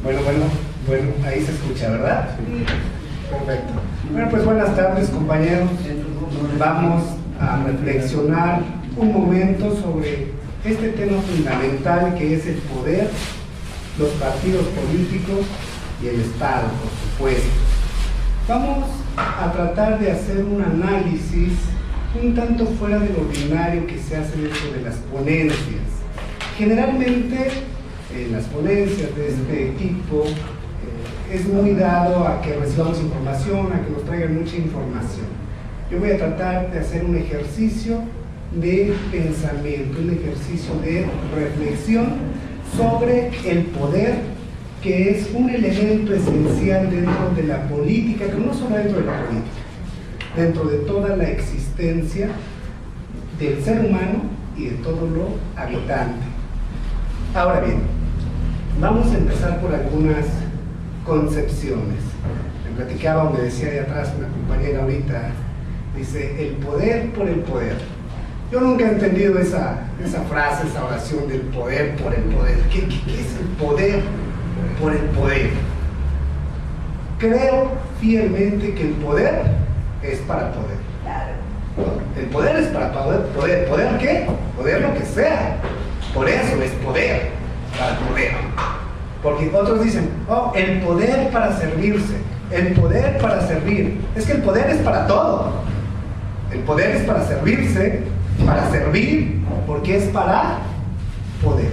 Bueno, ahí se escucha, ¿verdad? Sí. Perfecto. Bueno, pues buenas tardes, compañeros. Vamos a reflexionar un momento sobre este tema fundamental que es el poder, los partidos políticos y el Estado, por supuesto. Vamos a tratar de hacer un análisis un tanto fuera del ordinario que se hace dentro de las ponencias. Generalmente, en las ponencias de este tipo, es muy dado a que recibamos información, a que nos traigan mucha información. Yo voy a tratar de hacer un ejercicio de pensamiento, un ejercicio de reflexión sobre el poder, que es un elemento esencial dentro de la política, pero no solo dentro de la política, dentro de toda la existencia del ser humano y de todo lo habitante. Ahora bien, vamos a empezar por algunas concepciones. Me platicaba, me decía de atrás una compañera ahorita, dice, el poder por el poder. Yo nunca he entendido esa frase, esa oración del poder por el poder. ¿Qué es el poder por el poder? Creo fielmente que el poder es para poder. El poder es para poder. ¿Poder qué? Poder lo que sea. Por eso es poder, para poder. Porque otros dicen, oh, el poder para servirse, el poder para servir. Es que el poder es para todo. El poder es para servirse, para servir, porque es para poder.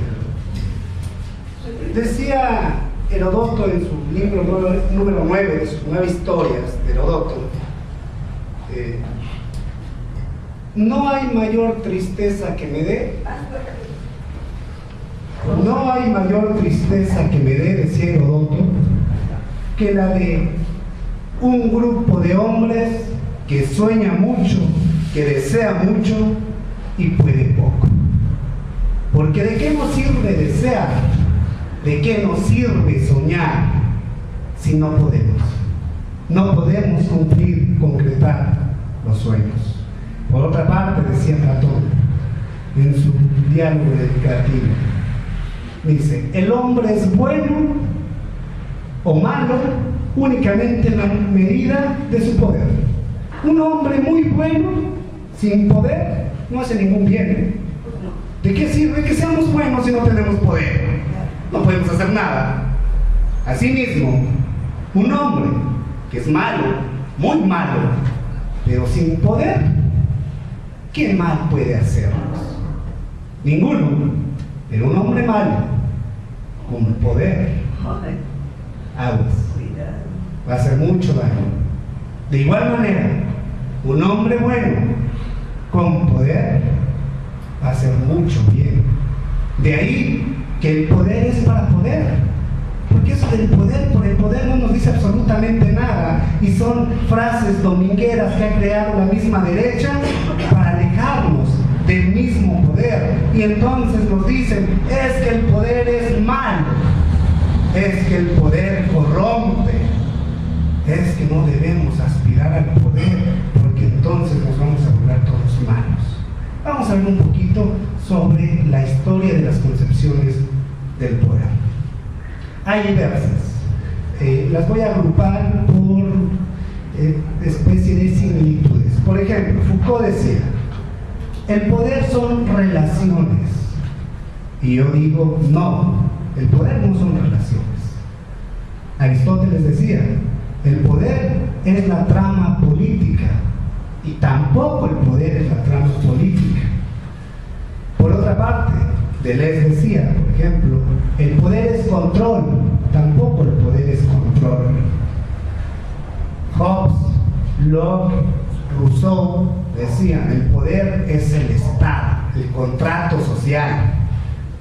Decía Heródoto en su libro número 9 de sus 9 historias de Heródoto, no hay mayor tristeza que me dé. No hay mayor tristeza que me dé, decía Heródoto, que la de un grupo de hombres que sueña mucho, que desea mucho y puede poco. Porque ¿de qué nos sirve desear? ¿De qué nos sirve soñar si no podemos? No podemos concretar los sueños. Por otra parte, decía Platón en su diálogo dedicativo, dice, el hombre es bueno o malo únicamente en la medida de su poder. Un hombre muy bueno, sin poder, no hace ningún bien. ¿De qué sirve que seamos buenos si no tenemos poder? No podemos hacer nada. Asimismo, un hombre que es malo, muy malo, pero sin poder, ¿qué mal puede hacernos? Ninguno. Pero un hombre malo, con poder, aguas, va a hacer mucho daño. De igual manera, un hombre bueno, con poder, va a hacer mucho bien. De ahí que el poder es para poder. Porque eso del poder por el poder no nos dice absolutamente nada. Y son frases domingueras que ha creado la misma derecha para alejarnos del mismo poder. Y entonces nos dicen, es que el poder es malo, es que el poder corrompe, es que no debemos aspirar al poder, porque entonces nos vamos a volver todos malos. Vamos a ver un poquito sobre la historia de las concepciones del poder. Hay diversas, las voy a agrupar por especie de similitudes. Por ejemplo, Foucault decía, el poder son relaciones. Y yo digo, no, el poder no son relaciones. Aristóteles decía, el poder es la trama política. Y tampoco el poder es la trama política. Por otra parte, Deleuze decía, por ejemplo, el poder es control. Tampoco el poder es control. Hobbes, Locke, Rousseau decían, el poder es el Estado, el contrato social.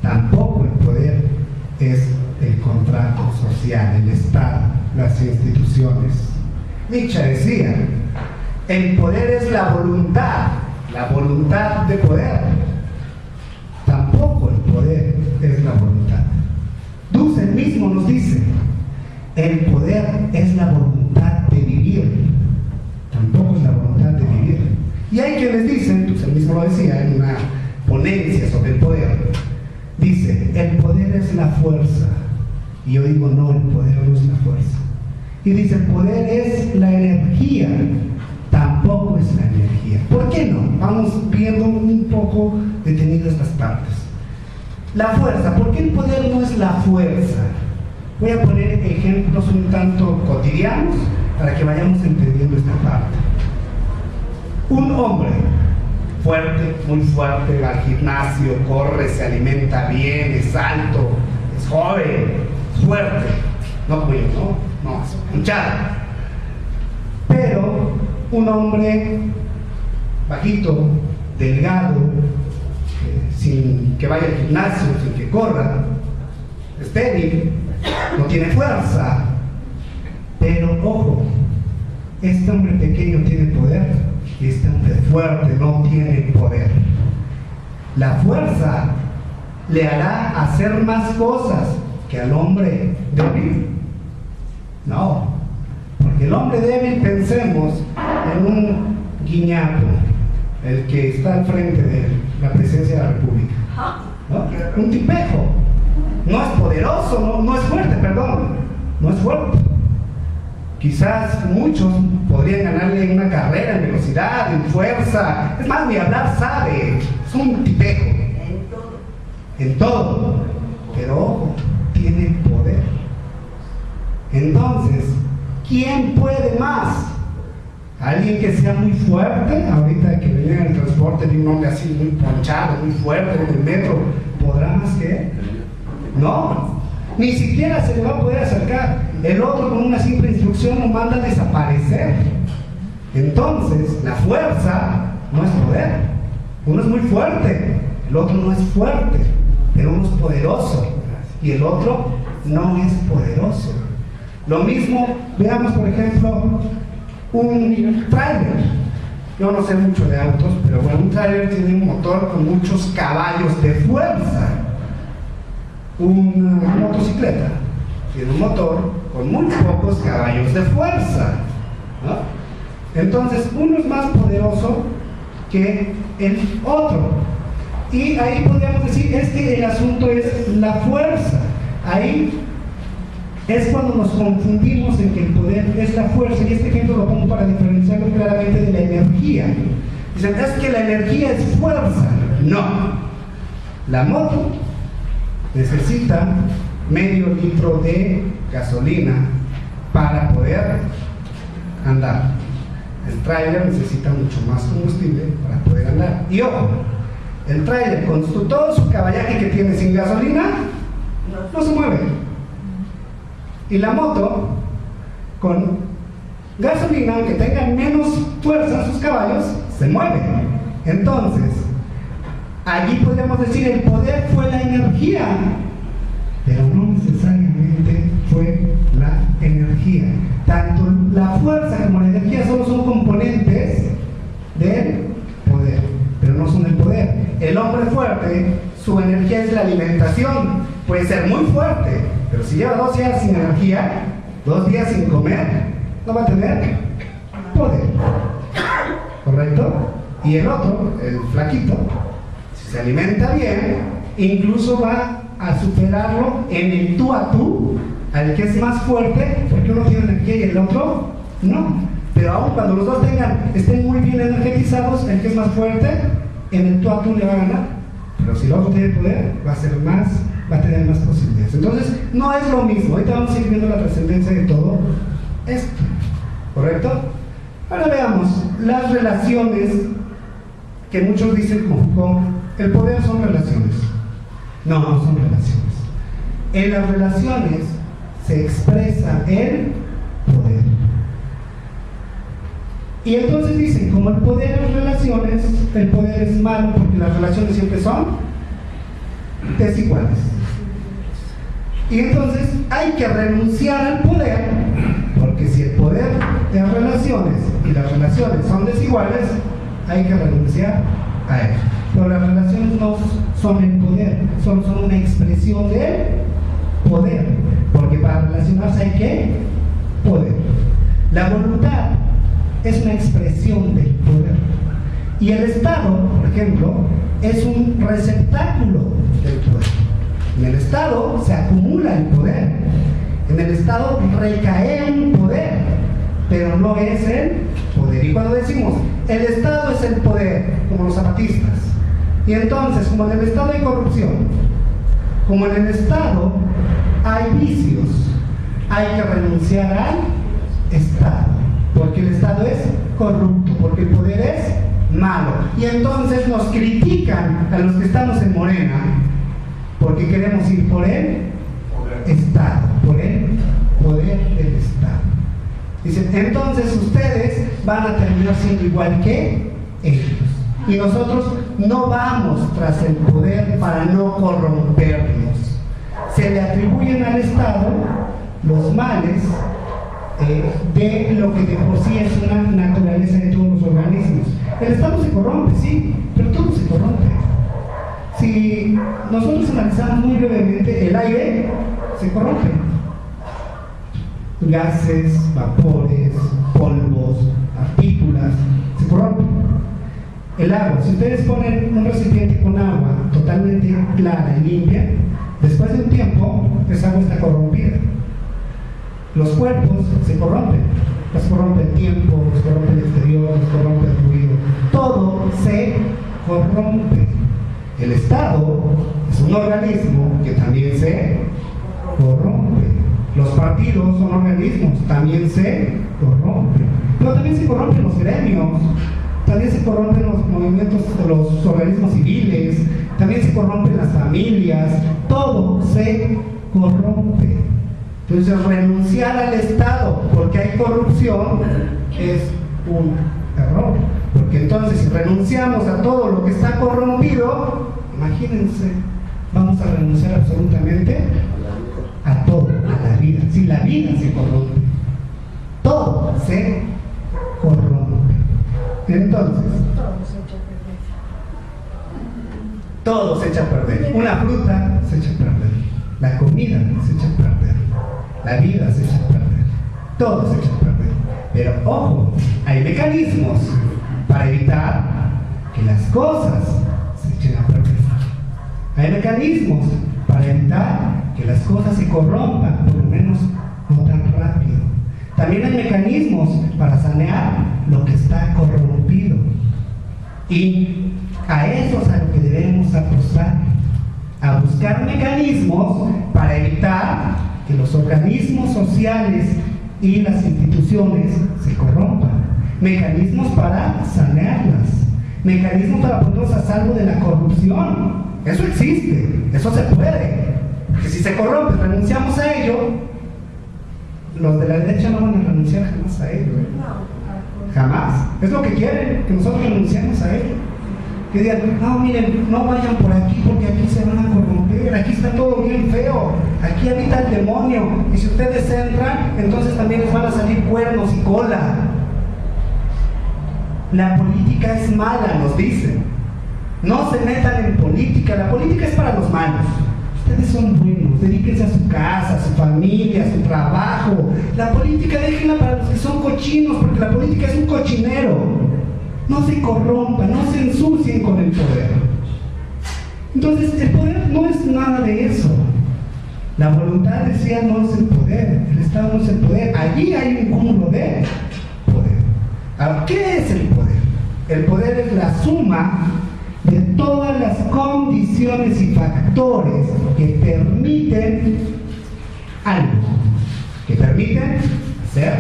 Tampoco el poder es el contrato social, el Estado, las instituciones. Nietzsche decía, el poder es la voluntad de poder. Tampoco el poder es la voluntad. Dussel mismo nos dice, el poder es la voluntad de vivir. Tampoco es la voluntad de vivir. Y hay quienes dicen, Dussel mismo lo decía en una ponencia sobre el poder, dice, el poder es la fuerza Y yo digo, no, el poder no es la fuerza. Y dice, el poder es la energía. Tampoco es la energía. ¿Por qué no? Vamos viendo un poco detenido estas partes. La fuerza, ¿por qué el poder no es la fuerza? Voy a poner ejemplos un tanto cotidianos para que vayamos entendiendo esta parte. Un hombre fuerte, muy fuerte, va al gimnasio, corre, se alimenta bien, es alto, es joven, es fuerte. No como yo, no, es hinchado. Pero un hombre bajito, delgado, sin que vaya al gimnasio, sin que corra, es débil, no tiene fuerza. Pero ojo, este hombre pequeño tiene poder y este hombre fuerte no tiene poder. La fuerza le hará hacer más cosas que al hombre débil. No, porque el hombre débil, pensemos en un guiñapo, el que está al frente de la presidencia de la República, ¿no? Un tipejo, no es poderoso, no es fuerte, perdón, no es fuerte. Quizás muchos podrían ganarle en una carrera, en velocidad, en fuerza, es más, ni hablar sabe, es un tipejo, en todo, pero ojo, tiene poder. Entonces, ¿quién puede más? Alguien que sea muy fuerte. Ahorita que venía en el transporte vi un hombre así muy ponchado, muy fuerte en el metro, ¿podrá más que él? No, ni siquiera se le va a poder acercar. El otro con una simple instrucción lo manda a desaparecer. Entonces, la fuerza no es poder. Uno es muy fuerte, el otro no es fuerte, pero uno es poderoso y el otro no es poderoso. Lo mismo, veamos por ejemplo un tráiler. Yo no sé mucho de autos, pero bueno, un tráiler tiene un motor con muchos caballos de fuerza. Una motocicleta tiene un motor con muy pocos caballos de fuerza, ¿no? Entonces uno es más poderoso que el otro, y ahí podríamos decir, es que el asunto es la fuerza. Ahí es cuando nos confundimos en que el poder es la fuerza, y este ejemplo lo pongo para diferenciarlo claramente de la energía. Dicen, es que la energía es fuerza. No, la moto necesita medio litro de gasolina para poder andar. El tráiler necesita mucho más combustible para poder andar. Y ojo, el tráiler con todo su caballaje que tiene sin gasolina no se mueve. Y la moto con gasolina, aunque tenga menos fuerza sus caballos, se mueve. Entonces, allí podríamos decir el poder fue la energía, pero no necesariamente fue la energía. Tanto la fuerza como la energía solo son componentes del poder, pero no son el poder. El hombre fuerte, su energía es la alimentación. Puede ser muy fuerte, pero si lleva 2 días sin energía, 2 días sin comer, no va a tener poder. ¿Correcto? Y el otro, el flaquito, si se alimenta bien, incluso va a superarlo en el tú a tú al que es más fuerte, porque uno tiene energía y el otro no. Pero aún cuando los dos estén muy bien energetizados, el que es más fuerte en el tú a tú le va a ganar. Pero si el otro tiene poder, va a tener más posibilidades. Entonces, no es lo mismo. Ahorita vamos a ir viendo la trascendencia de todo esto, ¿correcto? Ahora veamos las relaciones que muchos dicen con el poder son relaciones. No, no son relaciones. En las relaciones se expresa el poder. Y entonces dicen, como el poder es relaciones, el poder es malo porque las relaciones siempre son desiguales. Y entonces hay que renunciar al poder, porque si el poder es relaciones y las relaciones son desiguales, hay que renunciar a él. Pero las relaciones no son el poder, son una expresión del poder, porque para relacionarse hay que poder. La voluntad es una expresión del poder. Y el Estado, por ejemplo, es un receptáculo del poder. En el Estado se acumula el poder. En el Estado recae un poder, pero no es el poder. Y cuando decimos el Estado es el poder, como los zapatistas, y entonces como en el Estado hay corrupción, como en el Estado hay vicios, hay que renunciar al Estado, porque el Estado es corrupto, porque el poder es malo. Y entonces nos critican a los que estamos en Morena, porque queremos ir por el Estado, por el poder del Estado. Dicen, entonces ustedes van a terminar siendo igual que ellos. Y nosotros no vamos tras el poder para no corrompernos. Se le atribuyen al Estado los males de lo que de por sí es una naturaleza de todos los organismos. El Estado se corrompe, sí, pero todo se corrompe. Si nosotros analizamos muy brevemente, el aire se corrompe. Gases, vapores, polvos, partículas, se corrompen. El agua, si ustedes ponen un recipiente con agua totalmente clara y limpia, después de un tiempo, esa agua está corrompida. Los cuerpos se corrompen. Los corrompe el tiempo, los corrompe el exterior, los corrompe el ruido. Todo se corrompe. El Estado es un organismo que también se corrompe. Los partidos son organismos, también se corrompen. Pero también se corrompen los gremios, también se corrompen los movimientos de los organismos civiles, también se corrompen las familias, todo se corrompe. Entonces renunciar al Estado porque hay corrupción es un error, porque entonces si renunciamos a todo lo que está corrompido, imagínense, vamos a renunciar absolutamente a todo, a la vida. Si la vida se corrompe, todo se corrompe. Entonces, todo se echa a perder. Una fruta se echa a perder, la comida se echa a perder, la vida se echa a perder, todo se echa a perder. Pero ojo, hay mecanismos para evitar que las cosas se echen a perder. Hay mecanismos para evitar que las cosas se corrompan, por lo menos no tan rápido. También hay mecanismos para sanear lo que está corrompido. Y a eso es a lo que debemos apostar, a buscar mecanismos para evitar que los organismos sociales y las instituciones se corrompan, mecanismos para sanearlas, mecanismos para ponernos a salvo de la corrupción. Eso existe, eso se puede, porque si se corrompe, renunciamos a ello. Los de la derecha no van a renunciar jamás a ello, jamás. Es lo que quieren, que nosotros renunciemos a ello. Que digan, no, miren, no vayan por aquí porque aquí se van a corromper, aquí está todo bien feo, aquí habita el demonio, y si ustedes entran, entonces también les van a salir cuernos y cola. La política es mala, nos dicen. No se metan en política, la política es para los malos. Ustedes son buenos, dedíquense a su casa, a su familia, a su trabajo. La política déjenla para los que son cochinos, porque la política es un cochinero. No se corrompan, no se ensucien con el poder. Entonces, el poder no es nada de eso. La voluntad, decía, no es el poder. El Estado no es el poder. Allí hay un cúmulo de poder. Ahora, ¿qué es el poder? El poder es la suma de todas las condiciones y factores que permiten algo, que permiten hacer,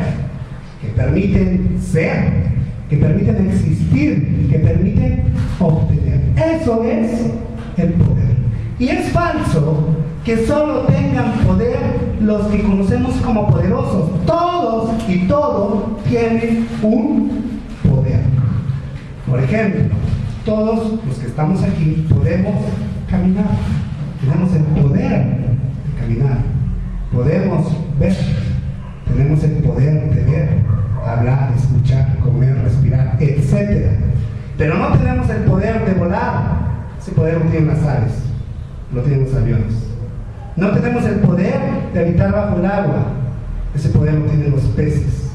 que permiten ser, que permiten existir, que permiten obtener. Eso es el poder. Y es falso que solo tengan poder los que conocemos como poderosos. Todos y todo tienen un poder. Por ejemplo, todos los que estamos aquí podemos caminar, tenemos el poder de caminar, podemos ver, tenemos el poder de ver, hablar, escuchar, comer, respirar, etc. Pero no tenemos el poder de volar. Ese poder lo tienen las aves, lo tienen los aviones. No tenemos el poder de habitar bajo el agua. Ese poder lo tienen los peces.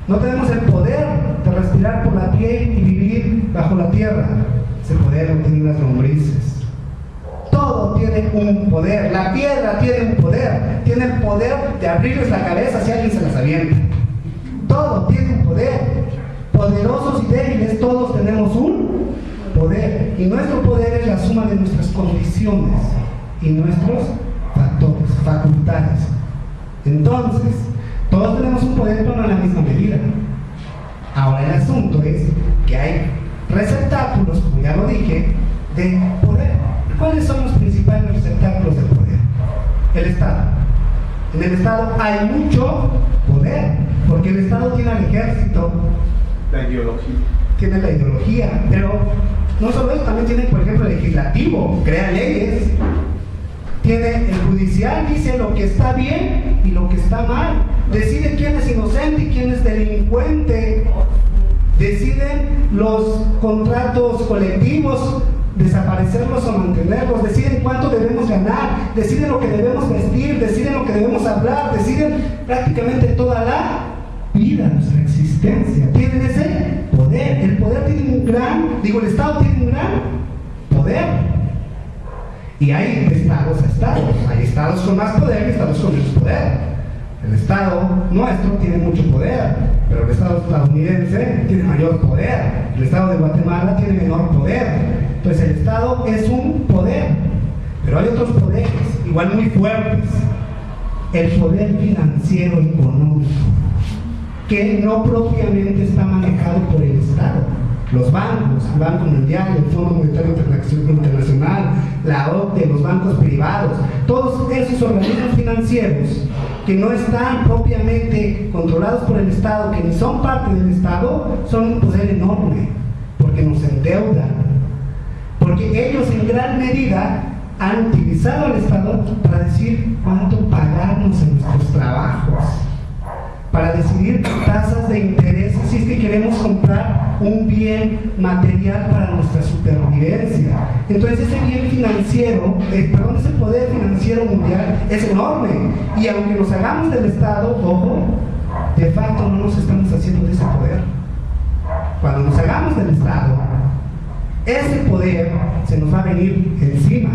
No tenemos el poder de respirar por la piel y vivir bajo la tierra. Ese poder lo tienen las lombrices. Todo tiene un poder. La piedra tiene un poder. Tiene tiene el poder de abrirles la cabeza si alguien se las avienta. Todo tiene un poder. Poderosos y débiles, todos tenemos un poder. Y nuestro poder es la suma de nuestras condiciones y nuestros factores, facultades. Entonces, todos tenemos un poder, pero no en la misma medida. Ahora el asunto es que hay receptáculos, como ya lo dije, de poder. ¿Cuáles son los principales receptáculos de poder? El Estado. En el Estado hay mucho poder, porque el Estado tiene al ejército, la ideología. Tiene la ideología, pero no solo eso, también tiene, por ejemplo, el legislativo, crea leyes, tiene el judicial, dice lo que está bien y lo que está mal, decide quién es inocente y quién es delincuente, deciden los contratos colectivos, desaparecerlos o mantenerlos, deciden cuánto debemos ganar, deciden lo que debemos vestir, deciden lo que debemos hablar, deciden prácticamente toda la vida, nuestra existencia. Tienen ese poder. El poder tiene un gran, el Estado tiene un gran poder. Y hay estados a estados. Hay estados con más poder y estados con menos poder. El Estado nuestro tiene mucho poder, pero el Estado estadounidense tiene mayor poder. El Estado de Guatemala tiene menor poder. Entonces el Estado es un poder, pero hay otros poderes, igual muy fuertes. El poder financiero y económico, que no propiamente está manejado por el Estado. Los bancos, el Banco Mundial, el Fondo Monetario Internacional, la OCDE, los bancos privados, todos esos organismos financieros que no están propiamente controlados por el Estado, que ni son parte del Estado, son un poder enorme, porque nos endeudan, porque ellos en gran medida han utilizado al Estado para decir cuánto pagarnos en nuestros trabajos, para decidir tasas de interés si es que queremos comprar un bien material para nuestra supervivencia. Entonces ese bien financiero, ese poder financiero mundial es enorme, y aunque nos hagamos del Estado, ojo, de facto no nos estamos haciendo de ese poder. Cuando nos hagamos del Estado, ese poder se nos va a venir encima.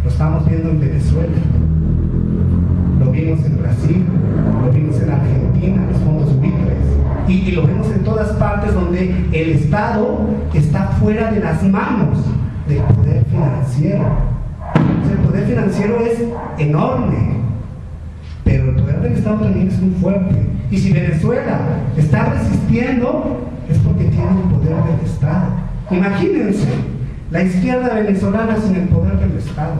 Lo estamos viendo en Venezuela, lo vimos en Brasil, lo vimos en Argentina, los fondos buitres, y lo vemos en todas partes donde el Estado está fuera de las manos del poder financiero. O sea, el poder financiero es enorme, pero el poder del Estado también es muy fuerte. Y si Venezuela está resistiendo, es porque tiene el poder del Estado. Imagínense la izquierda venezolana sin el poder del Estado,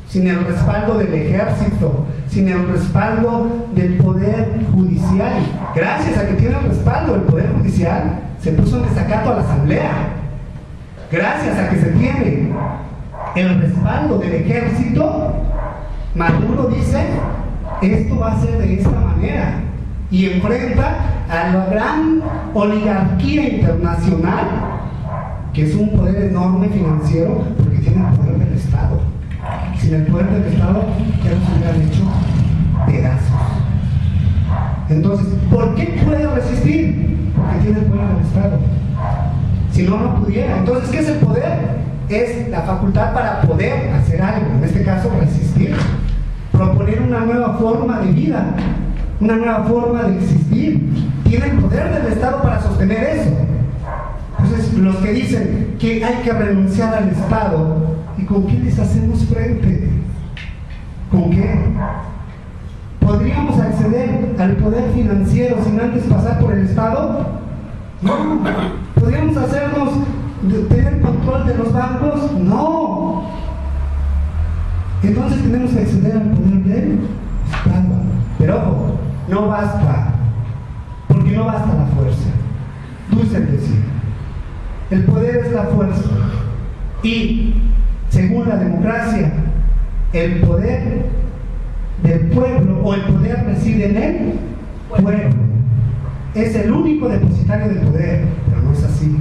sin el respaldo del ejército, sin el respaldo del poder judicial. Gracias a que tiene el respaldo del poder judicial, se puso en desacato a la asamblea. Gracias a que se tiene el respaldo del ejército, Maduro dice, esto va a ser de esta manera, y enfrenta a la gran oligarquía internacional, que es un poder enorme financiero, porque tiene el poder del Estado. Sin el poder del Estado ya nos hubieran hecho pedazos. Entonces, ¿por qué puede resistir? Porque tiene el poder del Estado. Si no, no pudiera. Entonces, ¿qué es el poder? Es la facultad para poder hacer algo, en este caso resistir, proponer una nueva forma de vida, una nueva forma de existir. Tiene el poder del Estado para sostener eso. Entonces, los que dicen que hay que renunciar al Estado, ¿y con qué les hacemos frente? ¿Con qué? ¿Podríamos acceder al poder financiero sin antes pasar por el Estado? No. ¿Podríamos tener control de los bancos? No. Entonces tenemos que acceder al poder del Estado. Pero ojo, no basta, porque no basta la fuerza. Dussel decía, el poder es la fuerza, y según la democracia, el poder del pueblo, o el poder reside en el pueblo. Es el único depositario del poder, pero no es así,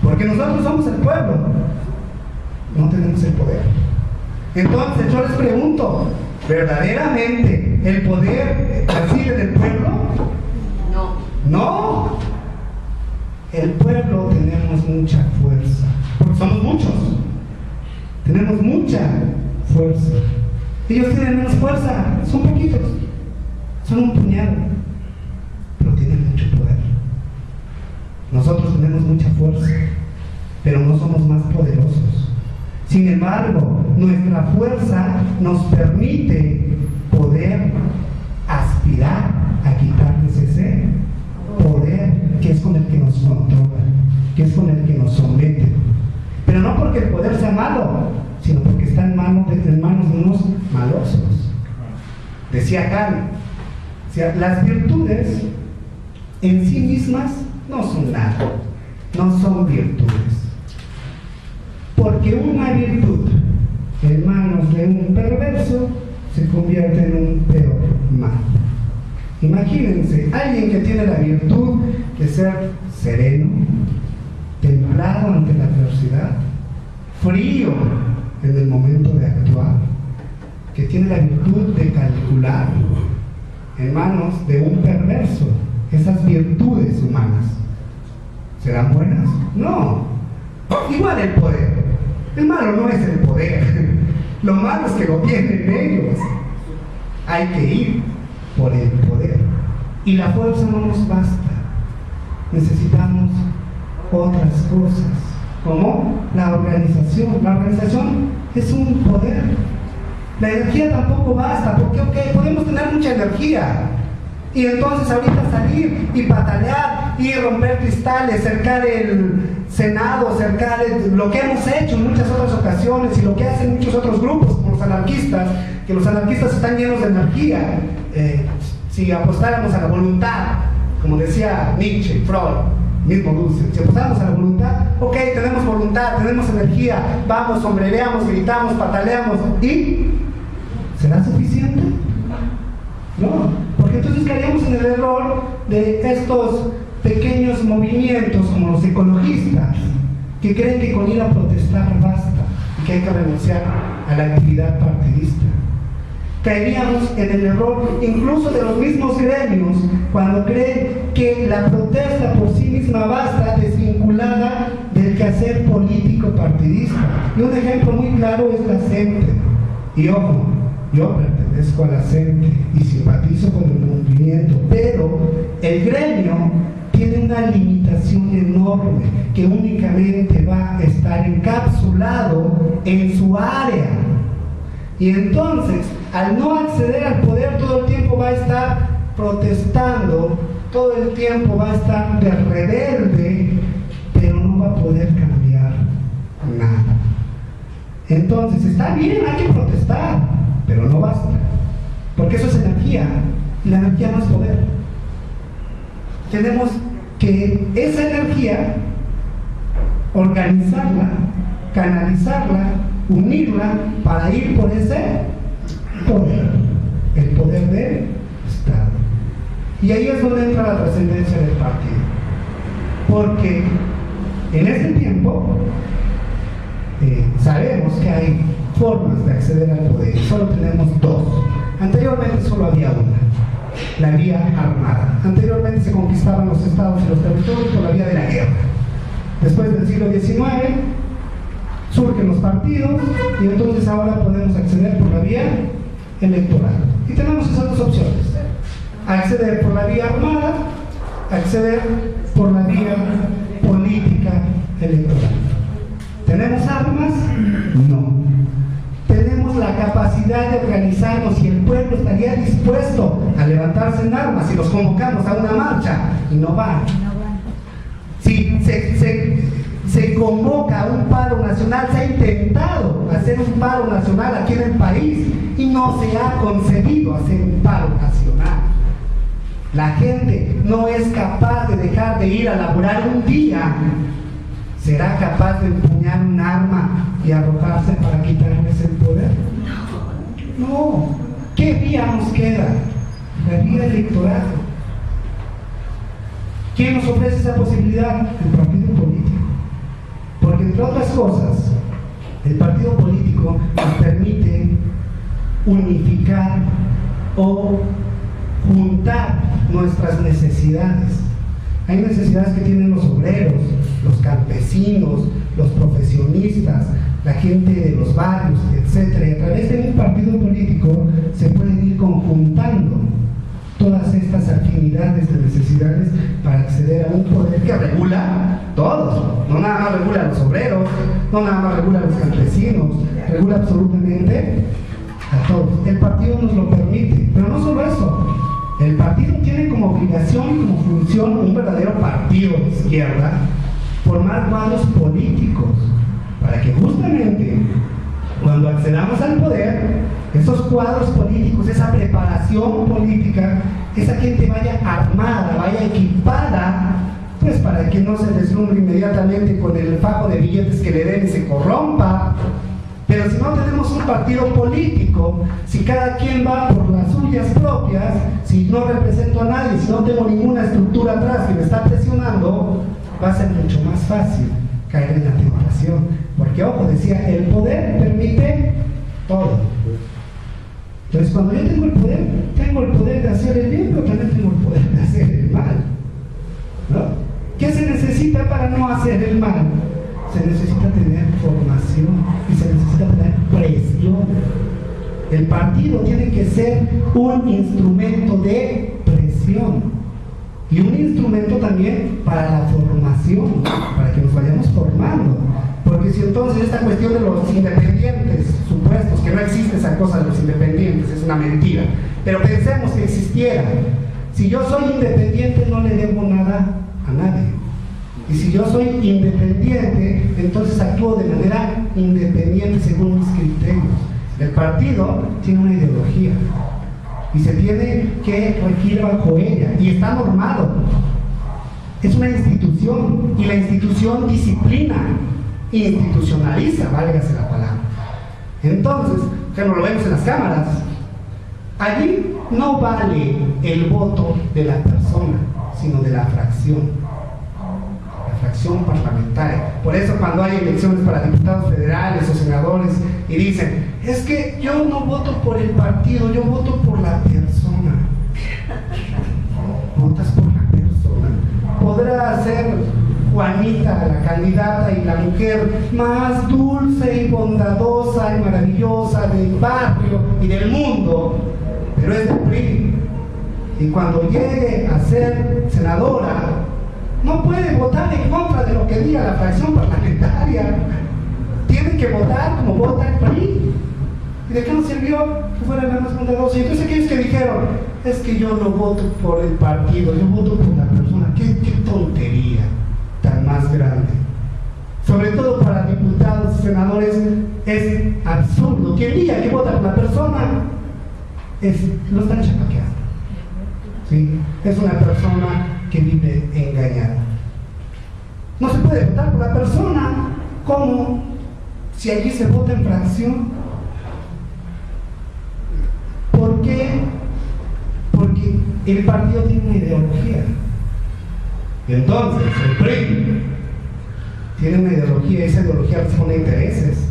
porque nosotros somos el pueblo, no tenemos el poder. Entonces yo les pregunto, ¿verdaderamente el poder reside del pueblo? No. El pueblo tenemos mucha fuerza, porque somos muchos, tenemos mucha fuerza. Ellos tienen menos fuerza, son son un puñado, pero tienen mucho poder. Nosotros tenemos mucha fuerza, pero no somos más poderosos. Sin embargo, nuestra fuerza nos permite poder aspirar a quitarles ese poder que es con el que nos controla, que es con el que nos somete. Pero no porque el poder sea malo, sino porque está en manos de unos malosos. Decía Kant, las virtudes en sí mismas no son nada, no son virtudes. Porque una virtud en manos de un perverso se convierte en un peor mal. Imagínense, alguien que tiene la virtud de ser sereno, templado ante la adversidad, frío en el momento de actuar, que tiene la virtud de calcular, en manos de un perverso. Esas virtudes humanas, ¿serán buenas? No. Igual el poder. El malo no es el poder. Lo malo es que lo tienen ellos. Hay que ir por el poder. Y la fuerza no nos basta. Necesitamos otras cosas, como la organización. La organización es un poder. La energía tampoco basta, porque podemos tener mucha energía y entonces ahorita salir y patalear y romper cristales, cercar el Senado, cercar lo que hemos hecho en muchas otras ocasiones y lo que hacen muchos otros grupos, como los anarquistas, que los anarquistas están llenos de energía. Si apostáramos a la voluntad, como decía Nietzsche, Freud, mismo Dulce, si apostáramos a la voluntad, ok, tenemos voluntad, tenemos energía, vamos, sombrereamos, gritamos, pataleamos, ¿y será suficiente? No, porque entonces caeríamos en el error de estos pequeños movimientos como los ecologistas, que creen que con ir a protestar basta y que hay que renunciar a la actividad partidista. Caeríamos en el error incluso de los mismos gremios cuando creen que la protesta por sí misma basta, desvinculada del quehacer político partidista. Y un ejemplo muy claro es la CENTE. Y ojo, yo pertenezco a la CENTE y simpatizo con el movimiento, pero el gremio tiene una limitación enorme, que únicamente va a estar encapsulado en su área. Y entonces, al no acceder al poder, todo el tiempo va a estar protestando, todo el tiempo va a estar de rebelde, pero no va a poder cambiar nada. Entonces, está bien, hay que protestar, pero no basta, porque eso es energía, y la energía no es poder. Tenemos que esa energía organizarla, canalizarla, unirla para ir por ese poder, el poder del Estado. Y ahí es donde entra la trascendencia del partido, porque en ese tiempo sabemos que hay formas de acceder al poder, solo tenemos dos. Anteriormente solo había una, la vía armada. Anteriormente se conquistaban los estados y los territorios por la vía de la guerra. Después del siglo XIX surgen los partidos y entonces ahora podemos acceder por la vía electoral. Y tenemos esas dos opciones: acceder por la vía armada, acceder por la vía política electoral. ¿Tenemos armas? No. Tenemos la capacidad de organizarnos y el pueblo estaría dispuesto a levantarse en armas si los convocamos a una marcha y no van. Si se convoca a un paro nacional, se ha intentado hacer un paro nacional aquí en el país y no se ha conseguido hacer un paro nacional. La gente no es capaz de dejar de ir a laborar un día. ¿Será capaz de empuñar un arma y arrojarse para quitarles el poder? No. ¿Qué vía nos queda? La vía electoral. ¿Quién nos ofrece esa posibilidad? El partido político. Porque entre otras cosas, el partido político nos permite unificar o juntar nuestras necesidades. Hay necesidades que tienen los obreros, los campesinos, los profesionistas, la gente de los barrios, etc. Y a través de un partido político se pueden ir conjuntando todas necesidades para acceder a un poder que regula todos, no nada más regula a los obreros, no nada más regula a los campesinos, regula absolutamente a todos. El partido nos lo permite, pero no solo eso, el partido tiene como obligación y como función, un verdadero partido de izquierda, formar cuadros políticos para que justamente cuando accedamos al poder, esos cuadros políticos, esa preparación política, esa gente vaya armada, vaya equipada, pues para que no se deslumbre inmediatamente con el fajo de billetes que le den y se corrompa. Pero si no tenemos un partido político, si cada quien va por las suyas propias, si no represento a nadie, si no tengo ninguna estructura atrás que me está presionando, va a ser mucho más fácil caer en la tentación. Porque, ojo, decía, el poder permite todo. Entonces, cuando yo tengo el poder de hacer el bien, pero también tengo el poder de hacer el mal, ¿no? ¿Qué se necesita para no hacer el mal? Se necesita tener formación y se necesita tener presión. El partido tiene que ser un instrumento de presión y un instrumento también para la formación, para que nos vayamos formando. Porque si entonces esta cuestión de los independientes supuestos, que no existe esa cosa de los independientes, es una mentira, pero pensemos que existiera. Si yo soy independiente no le debo nada a nadie. Y si yo soy independiente, entonces actúo de manera independiente según mis criterios. El partido tiene una ideología y se tiene que regir bajo ella, y está normado. Es una institución, y la institución disciplina, institucionaliza, válgase la palabra. Entonces, que lo vemos en las cámaras, allí no vale el voto de la persona, sino de la fracción parlamentaria. Por eso cuando hay elecciones para diputados federales o senadores y dicen, es que yo no voto por el partido, yo voto por la persona. Votas por la persona. Podrá ser Juanita la candidata y la mujer más dulce y bondadosa y maravillosa del barrio y del mundo, pero es del PRI. Y cuando llegue a ser senadora, no puede votar en contra de lo que diga la fracción parlamentaria. Tiene que votar como vota el PRI. ¿Y de qué nos sirvió que fuera la más bondadosa? Y entonces aquellos que dijeron, es que yo no voto por el partido, yo voto por la persona. ¡Qué tontería tan más grande! Sobre todo para diputados y senadores es absurdo. Quien diga que vota por la persona lo están chapaqueando. ¿Sí? Es una persona que vive engañada. No se puede votar por la persona. ¿Cómo? Si allí se vota en fracción. ¿Por qué? Porque el partido tiene una ideología. Entonces, el PRI tiene una ideología, esa ideología responde a intereses,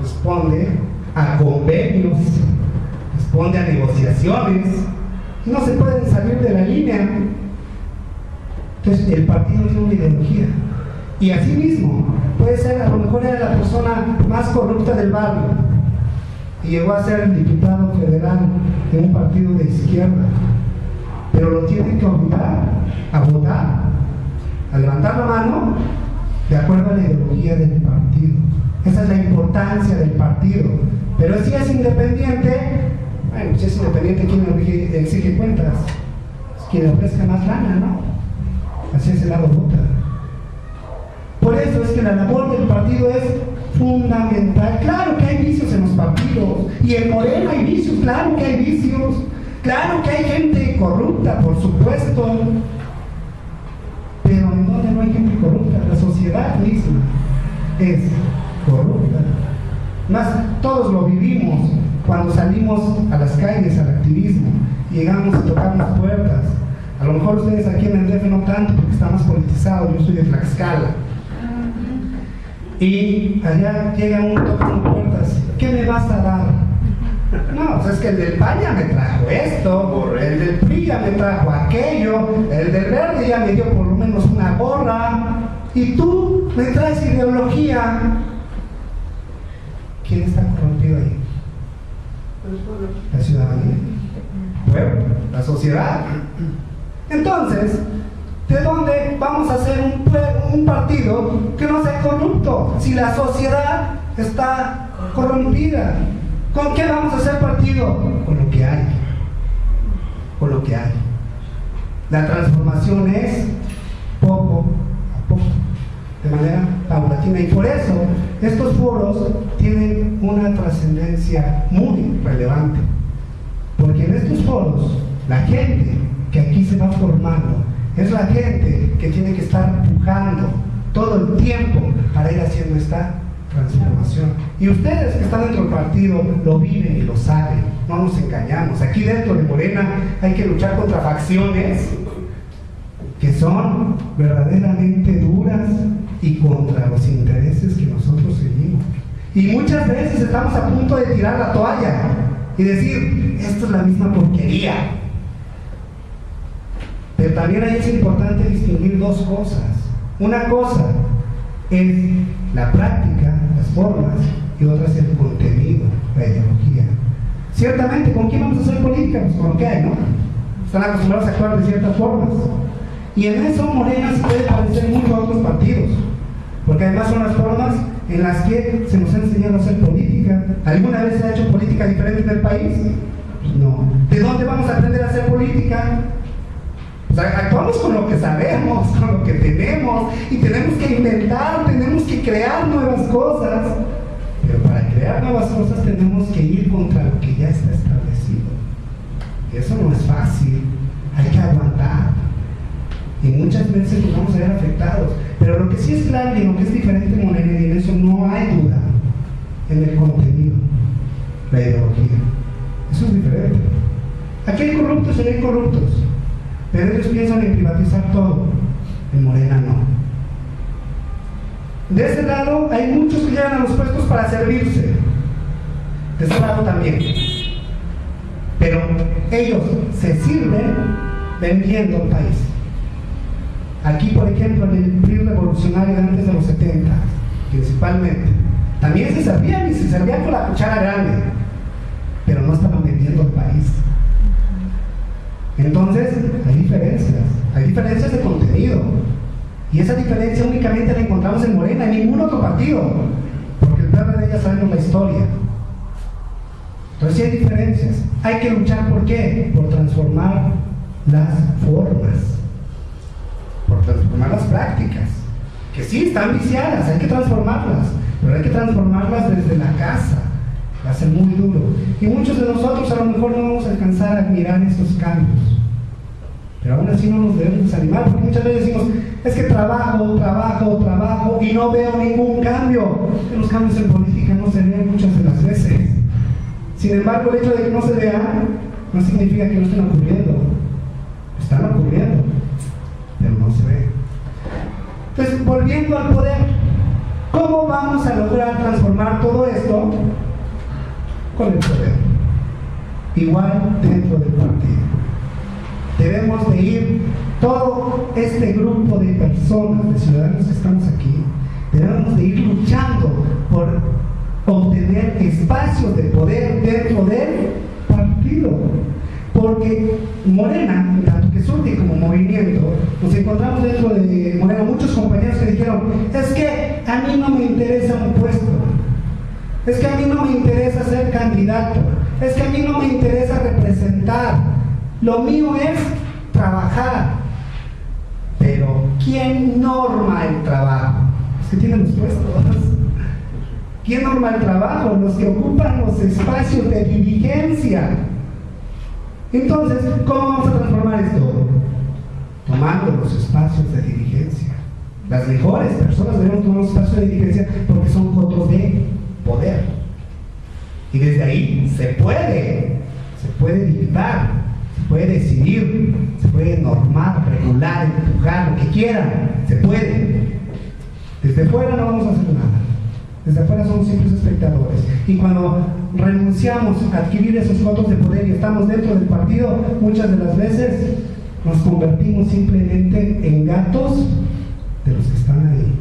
responde a convenios, responde a negociaciones, y no se pueden salir de la línea. Entonces, el partido tiene una ideología. Y así mismo, puede ser, a lo mejor era la persona más corrupta del barrio y llegó a ser diputado federal de un partido de izquierda, pero lo tienen que obligar a votar, a levantar la mano de acuerdo a la ideología del partido. Esa es la importancia del partido. Pero si es independiente, bueno, si es independiente, ¿quién exige cuentas? Quien le ofrezca más lana, ¿no? Así ese lado vota. Por eso es que la labor del partido es fundamental. Claro que hay vicios en los partidos, y en Morena hay vicios, claro que hay vicios, claro que hay gente corrupta, por supuesto, pero ¿en dónde no hay gente corrupta? La sociedad misma es corrupta. Más, todos lo vivimos cuando salimos a las calles, al activismo, y llegamos a tocar las puertas. A lo mejor ustedes aquí en el DF no tanto, porque está más politizado. Yo soy de Tlaxcala. Y allá llega uno, toca las puertas. ¿Qué me vas a dar? No, pues es que el del PAN ya me trajo esto, el del PRI ya me trajo aquello, el del verde ya me dio por lo menos una gorra, y tú me traes ideología. ¿Quién está corrompido ahí? La ciudadanía. Bueno, la sociedad. Entonces, ¿de dónde vamos a hacer un partido que no sea corrupto? Si la sociedad está corrompida, ¿con qué vamos a hacer partido? Con lo que hay. Con lo que hay. La transformación es poco a poco, de manera paulatina, y por eso estos foros tienen una trascendencia muy relevante, porque en estos foros la gente que aquí se va formando es la gente que tiene que estar empujando todo el tiempo para ir haciendo esta transformación. Y ustedes que están dentro del partido lo viven y lo saben, no nos engañamos. Aquí dentro de Morena hay que luchar contra facciones que son verdaderamente duras y contra los intereses que nosotros seguimos. Y muchas veces estamos a punto de tirar la toalla y decir, esto es la misma porquería. Pero también ahí es importante distinguir dos cosas. Una cosa es la práctica, las formas, y otra es el contenido, la ideología. Ciertamente, ¿con quién vamos a hacer política? Pues con lo que hay, ¿no? Están acostumbrados a actuar de ciertas formas. Y en eso Morena se puede parecer mucho a otros partidos, porque además son las formas en las que se nos ha enseñado a hacer política. ¿Alguna vez se ha hecho política diferente en el país? Pues no. ¿De dónde vamos a aprender a hacer política? Pues actuamos con lo que sabemos, con lo que tenemos, y tenemos que inventar, tenemos que crear nuevas cosas. Pero para crear nuevas cosas tenemos que ir contra lo que ya está establecido. Y eso no es fácil, hay que aguantar. Y muchas veces nos vamos a ver afectados. Pero lo que sí es claro y lo que es diferente en Morena, y en eso no hay duda, en el contenido, la ideología. Eso es diferente. Aquí hay corruptos y hay corruptos, pero ellos piensan en privatizar todo. En Morena no. De ese lado hay muchos que llegan a los puestos para servirse. De ese lado también. Pero ellos se sirven vendiendo el país. Aquí, por ejemplo, en el PRI revolucionario de antes de los 70, principalmente, también se servían, y se servían con la cuchara grande, pero no estaban vendiendo el país. Entonces, hay diferencias de contenido, y esa diferencia únicamente la encontramos en Morena, en ningún otro partido, porque el PRD ya sabemos la historia. Entonces, sí hay diferencias. Hay que luchar, ¿por qué? Por transformar las formas, por transformar las prácticas, que sí están viciadas, hay que transformarlas, pero hay que transformarlas desde la casa. Va a ser muy duro, y muchos de nosotros a lo mejor no vamos a alcanzar a admirar esos cambios, pero aún así no nos debemos desanimar, porque muchas veces decimos, es que trabajo y no veo ningún cambio. Que los cambios en política no se ven muchas de las veces. Sin embargo, el hecho de que no se vean no significa que no estén ocurriendo. Están ocurriendo, pero no se ve. Entonces, volviendo al poder, ¿cómo vamos a lograr transformar todo esto? Con el poder. Igual dentro del partido. Debemos de ir, todo este grupo de personas, de ciudadanos que estamos aquí, debemos de ir luchando por obtener espacios de poder dentro del partido. Porque Morena, tanto que surge como movimiento, nos encontramos dentro de Morena muchos compañeros que dijeron, es que a mí no me interesa un puesto, es que a mí no me interesa ser candidato, es que a mí no me interesa representar, lo mío es trabajar. Pero ¿quién norma el trabajo? Los que tienen los puestos. ¿Quién norma el trabajo? Los que ocupan los espacios de dirigencia. Entonces, ¿cómo vamos a transformar esto? Tomando los espacios de dirigencia. Las mejores personas deben tomar los espacios de dirigencia porque son cotos de poder. Y desde ahí se puede dictar, se puede decidir, se puede normar, regular, empujar, lo que quieran, se puede. Desde fuera no vamos a hacer nada. Desde afuera somos simples espectadores. Y cuando renunciamos a adquirir esos votos de poder y estamos dentro del partido, muchas de las veces nos convertimos simplemente en gatos de los que están ahí.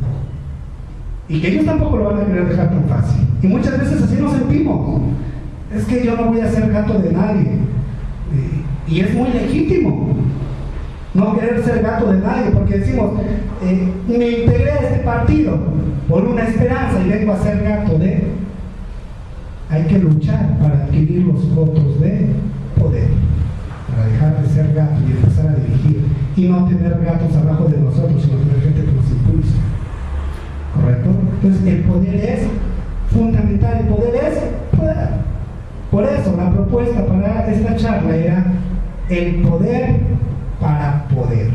Y que ellos tampoco lo van a querer dejar tan fácil. Y muchas veces así nos sentimos. Es que yo no voy a ser gato de nadie. Y es muy legítimo. no querer ser gato de nadie, porque decimos, me integré a este partido por una esperanza y vengo a ser gato de... Hay que luchar para adquirir los votos de poder, para dejar de ser gato y empezar a dirigir, y no tener gatos abajo de nosotros, sino tener gente que nos impulse. ¿Correcto? Entonces el poder es fundamental, el poder es poder. Por eso la propuesta para esta charla era el poder para poder.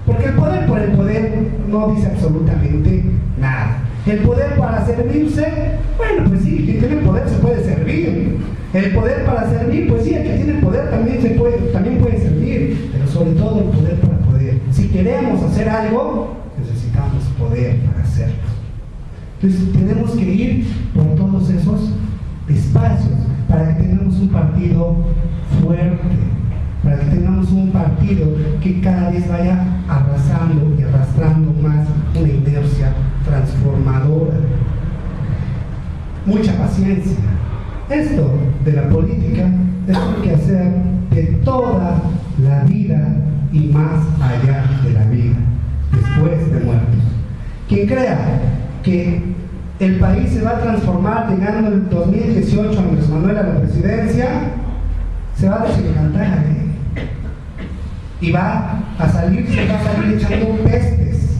Porque el poder por el poder no dice absolutamente nada. El poder para servirse, bueno, pues sí, quien tiene poder se puede servir. El poder para servir, pues sí, el que tiene poder también puede servir. Pero sobre todo el poder para poder. Si queremos hacer algo, necesitamos poder para hacerlo. Entonces tenemos que ir por todos esos espacios para que tengamos un partido fuerte, para que tengamos un partido que cada vez vaya arrasando y arrastrando más una inercia transformadora. Mucha paciencia. Esto de la política es lo que hacer de toda la vida y más allá de la vida, después de muertos. Quien crea que el país se va a transformar llegando en el 2018 Andrés Manuel a la presidencia, se va a desencantar, y va a salir echando pestes.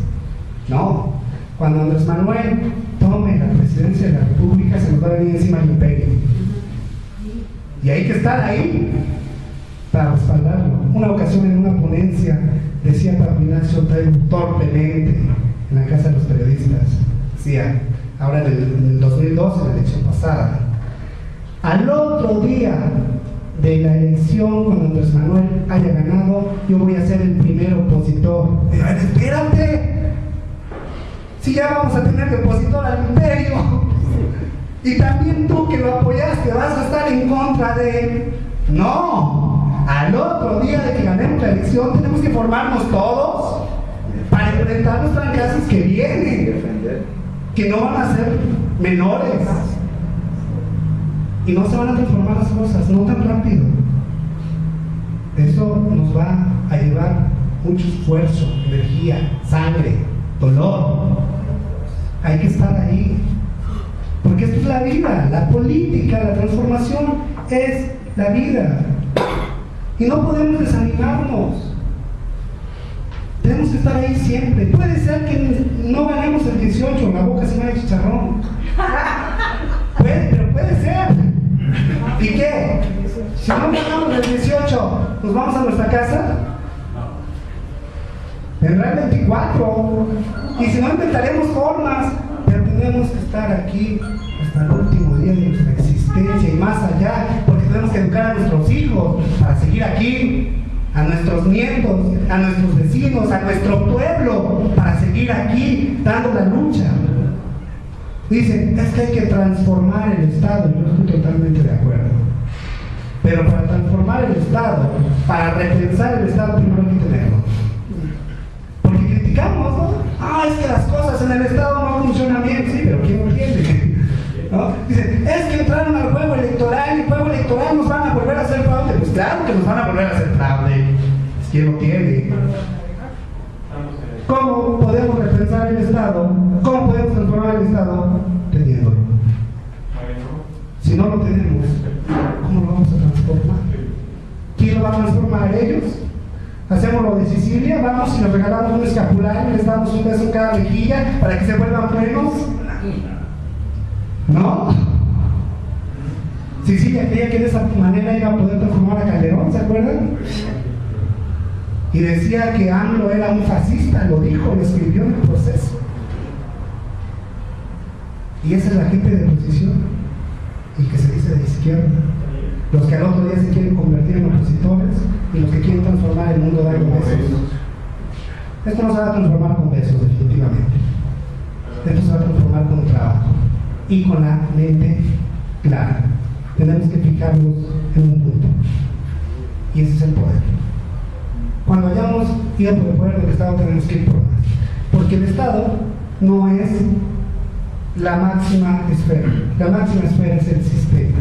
No, cuando Andrés Manuel tome la presidencia de la República se nos va a venir encima el imperio, y hay que estar ahí para respaldarlo. Una ocasión en una ponencia decía Pablo Ignacio Taibo torpemente en la Casa de los Periodistas, decía, ahora en el 2012, en la elección pasada, al otro día de la elección, cuando Andrés Manuel haya ganado, yo voy a ser el primer opositor. Espérate, si ya vamos a tener de opositor al imperio, y también tú que lo apoyaste vas a estar en contra de él. No, al otro día de que ganemos la elección tenemos que formarnos todos para enfrentar los fracasos que vienen, que no van a ser menores, y no se van a transformar las cosas, no tan rápido. Eso nos va a llevar mucho esfuerzo, energía, sangre, dolor. Hay que estar ahí, porque esto es la vida, la política, la transformación es la vida, y no podemos desanimarnos. Tenemos que estar ahí siempre. Puede ser que no ganemos el 18, la boca se me haga chicharrón. Pero puede ser. ¿Y qué? Si no ganamos el 18, ¿nos vamos a nuestra casa? Vendrá el 24. Y si no, inventaremos formas. Pero tenemos que estar aquí hasta el último día de nuestra existencia y más allá, porque tenemos que educar a nuestros hijos para seguir aquí, a nuestros nietos, a nuestros vecinos, a nuestro pueblo, para seguir aquí dando la lucha. Dicen, es que hay que transformar el Estado. Yo estoy totalmente de acuerdo. Pero para transformar el Estado, para repensar el Estado, primero hay que tenerlo. Porque criticamos, ¿no? Es que las cosas en el Estado no funcionan bien. Sí, pero ¿quién lo entiende? ¿No? Dicen, es que entraron al juego electoral y el juego electoral nos van a volver a hacer fraude. Pues claro que nos van a volver a hacer fraude. Es quien lo tiene. ¿Cómo podemos repensar el Estado? ¿Cómo podemos transformar el Estado? Teniéndolo. Si no lo tenemos, ¿cómo lo vamos a transformar? ¿Quién lo va a transformar? ¿Ellos? ¿Hacemos lo de Sicilia? ¿Vamos y les regalamos un escapulario y les damos un beso en cada mejilla para que se vuelvan buenos? ¿No? Sicilia creía que de esa manera iba a poder transformar a Calderón, ¿se acuerdan? Y decía que AMLO era un fascista, lo dijo, lo escribió en el proceso. Y esa es la gente de oposición, y que se dice de izquierda, los que al otro día se quieren convertir en opositores y los que quieren transformar el mundo dando besos. Esto no se va a transformar con besos, definitivamente. Esto se va a transformar con trabajo y con la mente clara. Tenemos que fijarnos en un punto, y ese es el poder. Cuando hayamos ido por el poder del Estado, tenemos que ir por más, porque el Estado no es la máxima esfera. La máxima esfera es el sistema,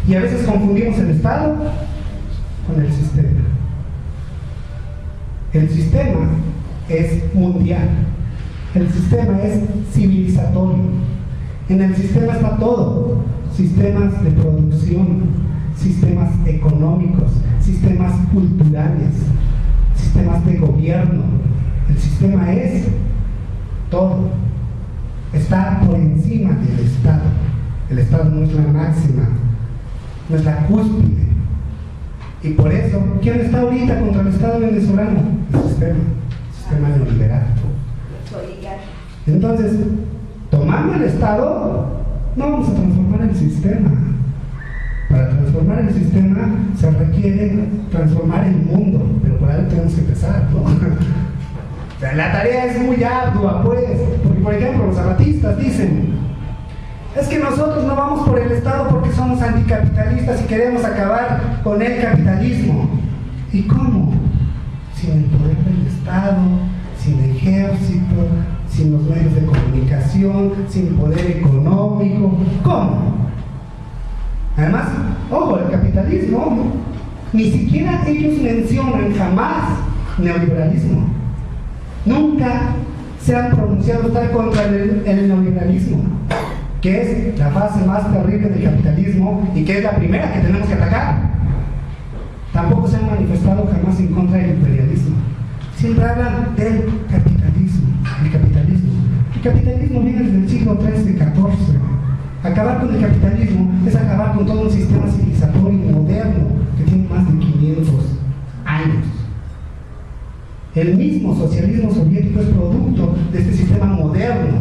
y a veces confundimos el Estado con el sistema. El sistema es mundial, el sistema es civilizatorio. En el sistema está todo: sistemas de producción, sistemas económicos, sistemas culturales, sistemas de gobierno. El sistema es todo, está por encima del Estado. El Estado no es la máxima, no es la cúspide. Y por eso, ¿quién está ahorita contra el Estado venezolano? El sistema neoliberal. Entonces, tomando el Estado, no vamos a transformar el sistema. Para transformar el sistema se requiere transformar el mundo, pero por ahí tenemos que empezar, ¿no? O sea, la tarea es muy ardua, pues, porque por ejemplo los zapatistas dicen: es que nosotros no vamos por el Estado porque somos anticapitalistas y queremos acabar con el capitalismo. ¿Y cómo? Sin el poder del Estado, sin ejército, sin los medios de comunicación, sin poder económico. ¿Cómo? Además, ojo, el capitalismo, ni siquiera ellos mencionan jamás neoliberalismo. Nunca se han pronunciado tal contra el neoliberalismo, que es la fase más terrible del capitalismo y que es la primera que tenemos que atacar. Tampoco se han manifestado jamás en contra del imperialismo. Siempre hablan del capitalismo. El capitalismo viene desde el siglo XIII, XIV. Acabar con el capitalismo es acabar con todo un sistema civilizatorio moderno que tiene más de 500 años. El mismo socialismo soviético es producto de este sistema moderno,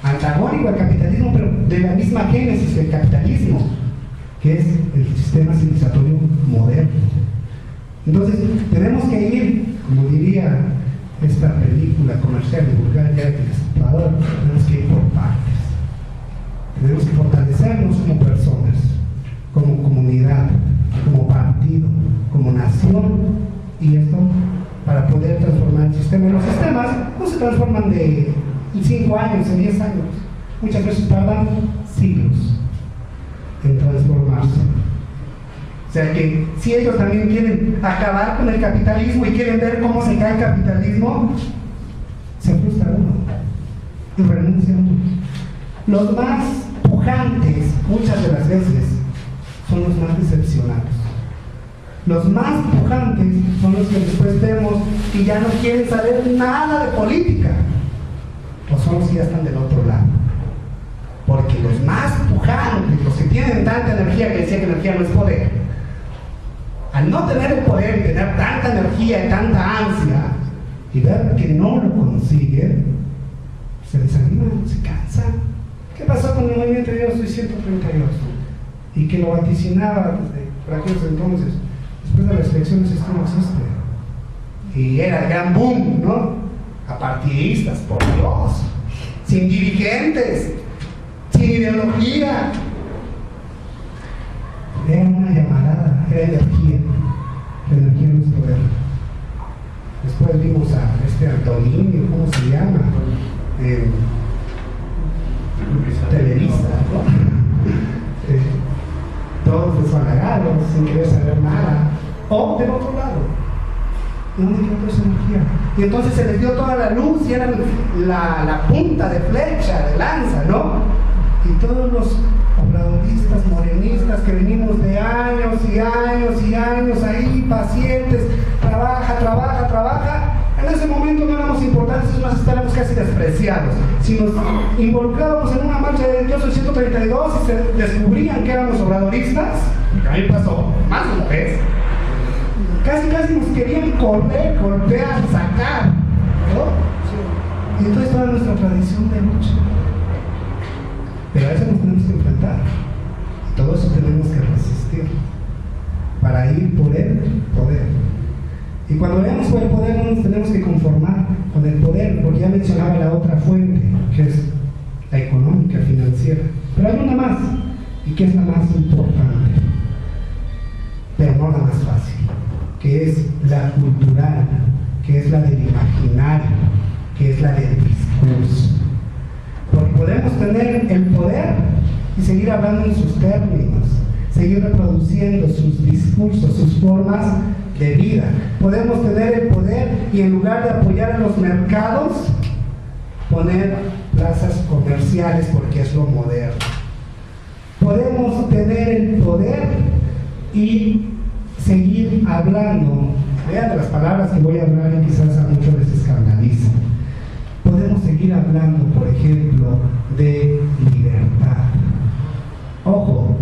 antagónico al capitalismo, pero de la misma génesis del capitalismo, que es el sistema civilizatorio moderno. Entonces, tenemos que ir, como diría esta película comercial de Vulgar Jack el Destripador, tenemos que ir por partes. Tenemos que fortalecernos como personas, como comunidad, como partido, como nación, y esto para poder transformar el sistema. Y los sistemas no se transforman de 5 años, en 10 años. Muchas veces tardan siglos en transformarse. O sea que si ellos también quieren acabar con el capitalismo y quieren ver cómo se cae el capitalismo, se frustra uno y renuncia uno. Los más pujantes, muchas de las veces, son los más decepcionados. Los más pujantes son los que después vemos que ya no quieren saber nada de política, o son los que ya están del otro lado. Porque los más pujantes, los que tienen tanta energía, que decía que energía no es poder, al no tener el poder y tener tanta energía y tanta ansia, y ver que no lo consiguen, se desaniman, se cansan. ¿Qué pasó con el movimiento Yo Soy 132? Y que lo vaticinaba por aquellos entonces. Después de las elecciones esto no existe. Y era el gran boom, ¿no? Apartidistas, por Dios, sin dirigentes, sin ideología. Era una llamarada, era energía. La energía no es poder. Después vimos a Antonio, ¿cómo se llama? Televisa, ¿no? Todos desbalagados, sin querer saber nada. O del otro lado, ¿dónde quedó esa energía? Y entonces se les dio toda la luz y eran la punta de flecha, de lanza, ¿no? Y todos los obradoristas, morenistas que venimos de años y años y años ahí, pacientes, trabaja, en ese momento no éramos importantes, es más, estábamos casi despreciados. Si nos involucrábamos en una marcha de Yo Soy 132 y se descubrían que éramos obradoristas, a mí pasó más de una vez, casi nos querían correr, golpear, sacar, ¿no? Y entonces toda nuestra tradición de lucha. Pero a eso nos tenemos que enfrentar. Y todo eso tenemos que resistir para ir por el poder. Y cuando veamos por el poder no nos tenemos que conformar con el poder, porque ya mencionaba la otra fuente, que es la económica, financiera. Pero hay una más, y que es la más importante, pero no la más fácil, que es la cultural, que es la del imaginario, que es la del discurso. Porque podemos tener el poder y seguir hablando en sus términos, seguir reproduciendo sus discursos, sus formas, de vida. Podemos tener el poder y en lugar de apoyar a los mercados, poner plazas comerciales porque es lo moderno. Podemos tener el poder y seguir hablando. Vean las palabras que voy a hablar y quizás a muchos les escandalice. Podemos seguir hablando, por ejemplo, de libertad. Ojo,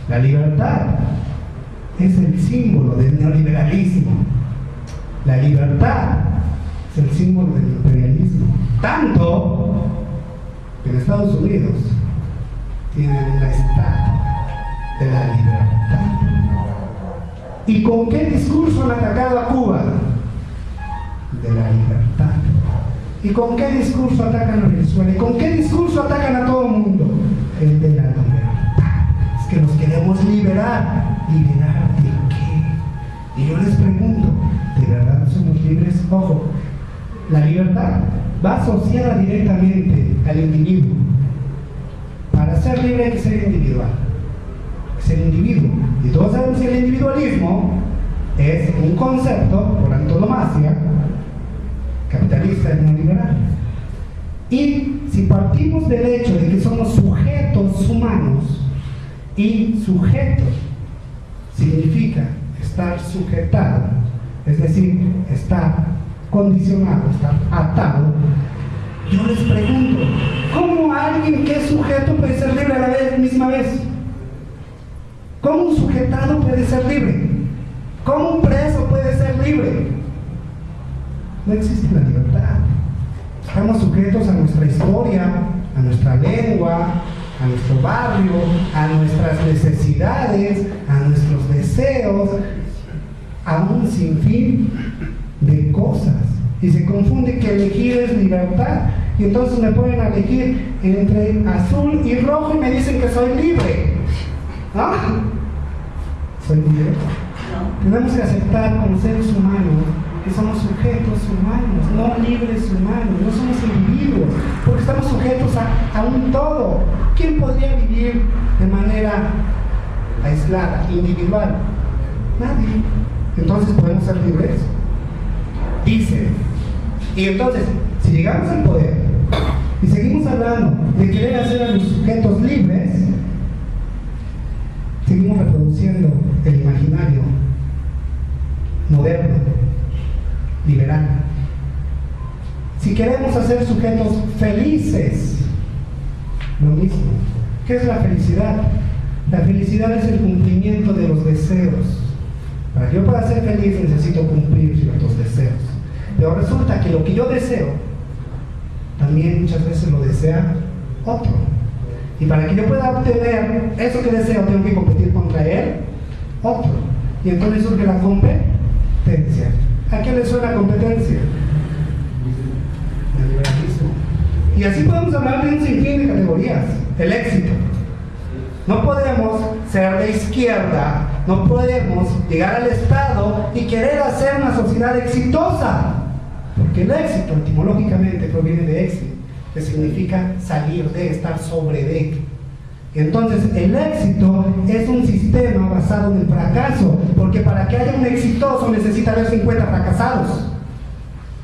la libertad es el símbolo del neoliberalismo. La libertad es el símbolo del imperialismo. Tanto que en Estados Unidos tienen la estatua de la libertad. ¿Y con qué discurso han atacado a Cuba? De la libertad. ¿Y con qué discurso atacan a Venezuela? ¿Y con qué discurso atacan a todo el mundo? El de la libertad. Es que nos queremos liberar. ¿Liberar de qué? Y yo les pregunto, ¿de verdad somos libres? Ojo, la libertad va asociada directamente al individuo. Para ser libre hay que ser individual. Ser individuo. Y todos sabemos que el individualismo es un concepto, por antonomasia, capitalista y neoliberal. Y si partimos del hecho de que somos sujetos humanos, y sujeto significa estar sujetado, es decir, estar condicionado, estar atado, yo les pregunto, ¿cómo alguien que es sujeto puede ser libre a la misma vez? ¿Cómo un sujetado puede ser libre? ¿Cómo un preso puede ser libre? No existe la libertad. Estamos sujetos a nuestra historia, a nuestra lengua, a nuestro barrio, a nuestras necesidades, a nuestros deseos, a un sinfín de cosas. Y se confunde que elegir es libertad. Y entonces me pueden elegir entre azul y rojo y me dicen que soy libre. ¿No? ¿Soy libre? No. Tenemos que aceptar como seres humanos que somos sujetos humanos, no libres humanos, no somos individuos, porque estamos sujetos a un todo. ¿Quién podría vivir de manera aislada, individual? Nadie. Entonces podemos ser libres. Dice, y entonces, si llegamos al poder y seguimos hablando de querer hacer a los sujetos libres, seguimos reproduciendo el imaginario moderno, liberal. Si queremos hacer sujetos felices, lo mismo. ¿Qué es la felicidad? La felicidad es el cumplimiento de los deseos. Para que yo pueda ser feliz necesito cumplir ciertos deseos. Pero resulta que lo que yo deseo, también muchas veces lo desea otro. Y para que yo pueda obtener eso que deseo, tengo que competir contra él, otro. Y entonces surge la competencia. ¿A qué le suena competencia? El liberalismo. Y así podemos hablar de un sinfín de categorías. El éxito. No podemos ser de izquierda, no podemos llegar al Estado y querer hacer una sociedad exitosa. Porque el éxito etimológicamente proviene de éxito, que significa salir de, estar sobre de. Entonces el éxito es un sistema basado en el fracaso, porque para que haya un exitoso necesita haber 50 fracasados.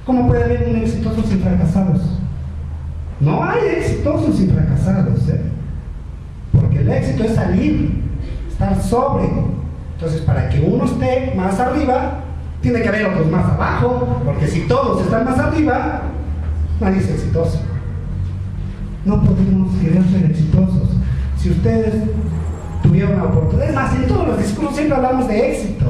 ¿Cómo puede haber un exitoso sin fracasados? No hay exitosos sin fracasados, porque el éxito es salir, estar sobre. Entonces para que uno esté más arriba, tiene que haber otros más abajo, porque si todos están más arriba, nadie es exitoso. No podemos querer ser exitosos. Si ustedes tuvieron la oportunidad, es más, en todos los discursos siempre hablamos de éxito.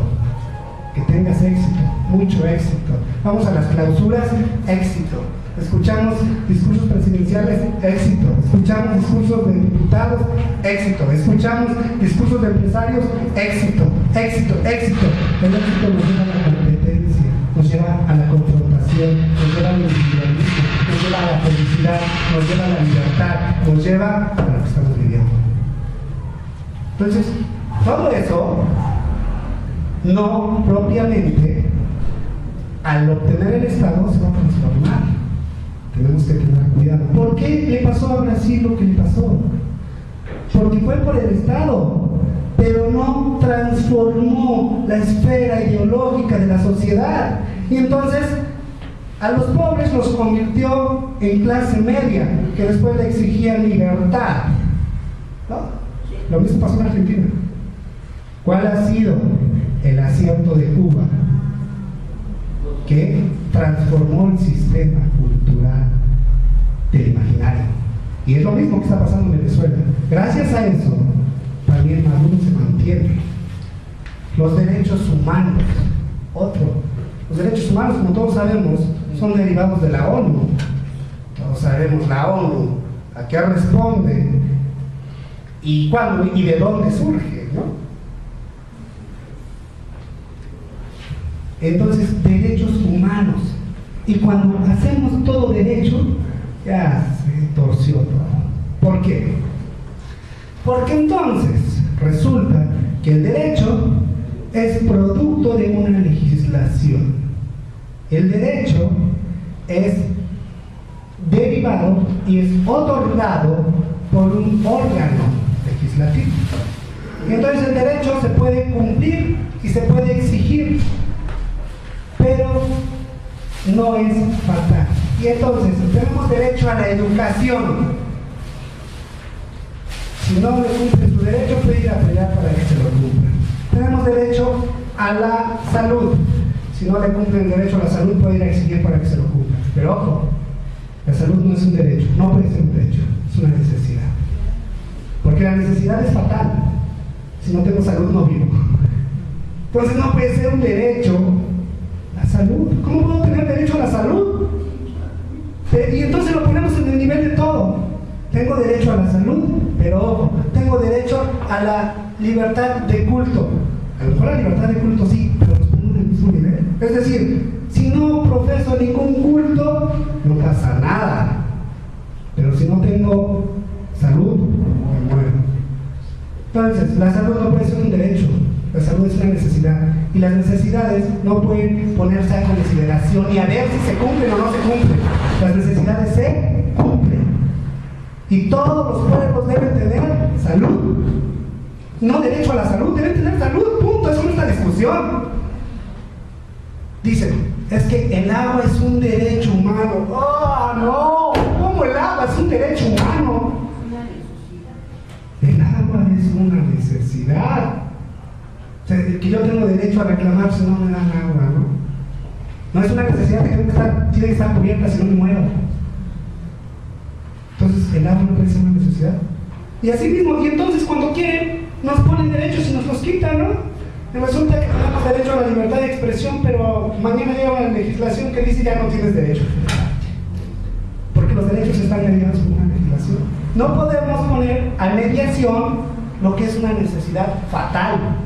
Que tengas éxito, mucho éxito. Vamos a las clausuras, éxito. Escuchamos discursos presidenciales, éxito. Escuchamos discursos de diputados, éxito. Escuchamos discursos de empresarios, éxito, éxito, éxito. El éxito nos lleva a la competencia, nos lleva a la confrontación, nos lleva al individualismo, nos lleva a la felicidad, nos lleva a la libertad, nos lleva a lo que estamos viviendo. Entonces, todo eso no propiamente al obtener el Estado se va a transformar. Tenemos que tener cuidado. ¿Por qué le pasó a Brasil lo que le pasó? Porque fue por el Estado. pero no transformó la esfera ideológica de la sociedad. Y entonces a los pobres los convirtió en clase media, que después le exigían libertad, ¿no? Lo mismo pasó en Argentina. ¿Cuál ha sido el acierto de Cuba? Que transformó el sistema cultural del imaginario. Y es lo mismo que está pasando en Venezuela. Gracias a eso, también Maduro se mantiene. Los derechos humanos, los derechos humanos, como todos sabemos, son derivados de la ONU. Todos sabemos la ONU, a qué responde y cuándo y de dónde surge, ¿no? Entonces, derechos humanos. Y cuando hacemos todo derecho, ya se torció todo. ¿Por qué? Porque entonces resulta que el derecho es producto de una legislación. El derecho es derivado y es otorgado por un órgano legislativo. Entonces el derecho se puede cumplir y se puede exigir, pero no es fatal. Y entonces tenemos derecho a la educación. Si no le cumple su derecho, puede ir a pelear para que se lo cumpla. Tenemos derecho a la salud. Si no le cumple el derecho a la salud, puede ir a exigir para que se lo cumpla. Pero ojo, la salud no es un derecho, no puede ser un derecho, es una necesidad. Porque la necesidad es fatal. Si no tengo salud, no vivo. Entonces no puede ser un derecho la salud. ¿Cómo puedo tener derecho a la salud? Y entonces lo ponemos en el nivel de todo. Tengo derecho a la salud, pero ojo, tengo derecho a la libertad de culto. A lo mejor la libertad de culto sí, pero los ponemos en el mismo nivel. Es decir, si no profeso ningún culto, no pasa nada. Pero si no tengo salud, me muero. Entonces, la salud no puede ser un derecho, la salud es una necesidad. Y las necesidades no pueden ponerse a consideración y a ver si se cumplen o no se cumplen. Las necesidades se cumplen. Y todos los pueblos deben tener salud. No derecho a la salud, deben tener salud, punto. Eso no es la discusión. Dicen, es que el agua es un derecho humano. ¡Oh, no! ¿Cómo el agua es un derecho humano? El agua es una necesidad. O sea, que yo tengo derecho a reclamar si no me dan agua, ¿no? No es una necesidad que tiene que estar cubierta si no me muero. Entonces el agua no puede ser una necesidad. Y así mismo, y entonces cuando quieren, nos ponen derechos y nos los quitan, ¿no? Y resulta que tenemos derecho a la libertad de expresión, pero mañana llega una legislación que dice ya no tienes derecho. Porque los derechos están mediados por una legislación. No podemos poner a mediación lo que es una necesidad fatal.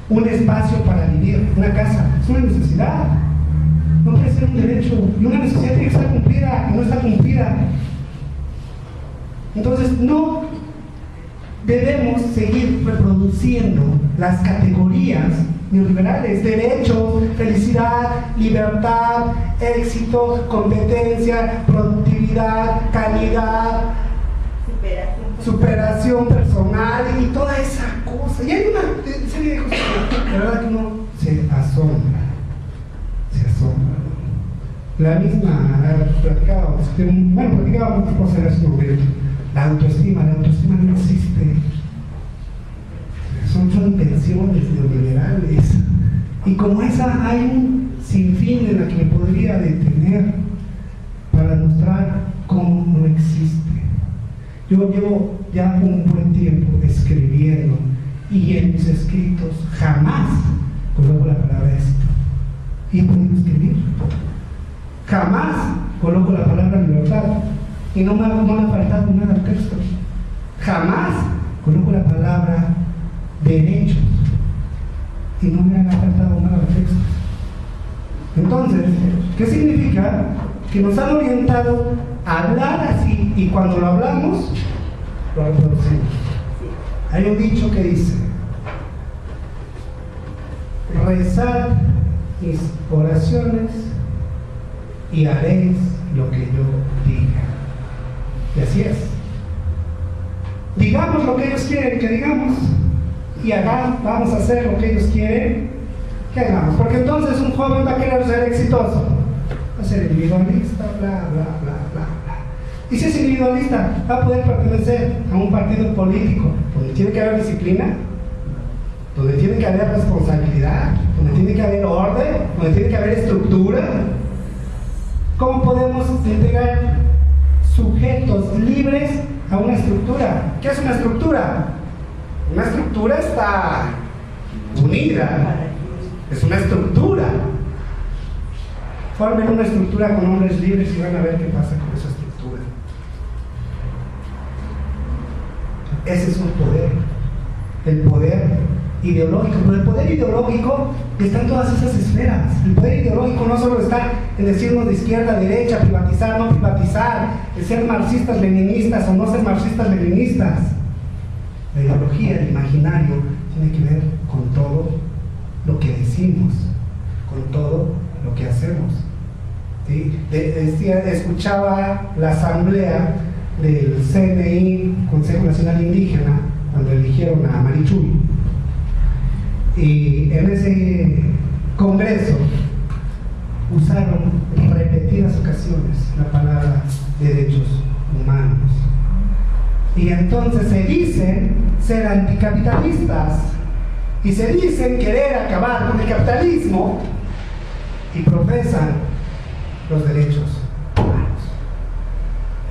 Un espacio para vivir, una casa, es una necesidad. No puede ser un derecho. Y una necesidad tiene que estar cumplida y no está cumplida. Entonces no debemos seguir reproduciendo las categorías neoliberales: derechos, felicidad, libertad, éxito, competencia, productividad, calidad, superación personal y toda esa cosa. Y hay una serie de cosas que la verdad que uno se asombra. La misma, platicábamos muchas cosas en ese momento. La autoestima no existe. Son invenciones neoliberales. Y como esa hay un sinfín en la que me podría detener para mostrar cómo no existe. Yo llevo ya un buen tiempo escribiendo y en mis escritos jamás coloco la palabra esto. Y he podido escribir. Jamás coloco la palabra libertad y no me ha faltado nada al texto. Jamás coloco la palabra derechos y no me ha faltado nada al texto. Entonces, ¿qué significa? Que nos han orientado a hablar así y cuando lo hablamos, lo reproducimos. Hay un dicho que dice: rezad mis oraciones y haréis lo que yo diga. Y así es. Digamos lo que ellos quieren que digamos. y vamos a hacer lo que ellos quieren que hagamos. Porque entonces un joven va a querer ser exitoso, va a ser individualista, bla, bla, bla, bla, bla. Y si es individualista, va a poder pertenecer a un partido político donde tiene que haber disciplina, donde tiene que haber responsabilidad, donde tiene que haber orden, donde tiene que haber estructura. ¿Cómo podemos integrar sujetos libres a una estructura? ¿Qué es una estructura? Una estructura está unida, es una estructura. Formen una estructura con hombres libres y van a ver qué pasa con esa estructura. Ese es un poder, el poder ideológico. Pero el poder ideológico está en todas esas esferas. El poder ideológico no solo está en decirnos de izquierda a derecha, privatizar, no privatizar, el ser marxistas, leninistas o no ser marxistas, leninistas. La ideología, el imaginario, tiene que ver con todo lo que decimos, con todo lo que hacemos. ¿Sí? Escuchaba la asamblea del CNI, Consejo Nacional Indígena, cuando eligieron a Marichuy. Y en ese congreso usaron en repetidas ocasiones la palabra derechos humanos. Y entonces se dicen ser anticapitalistas y se dicen querer acabar con el capitalismo y profesan los derechos humanos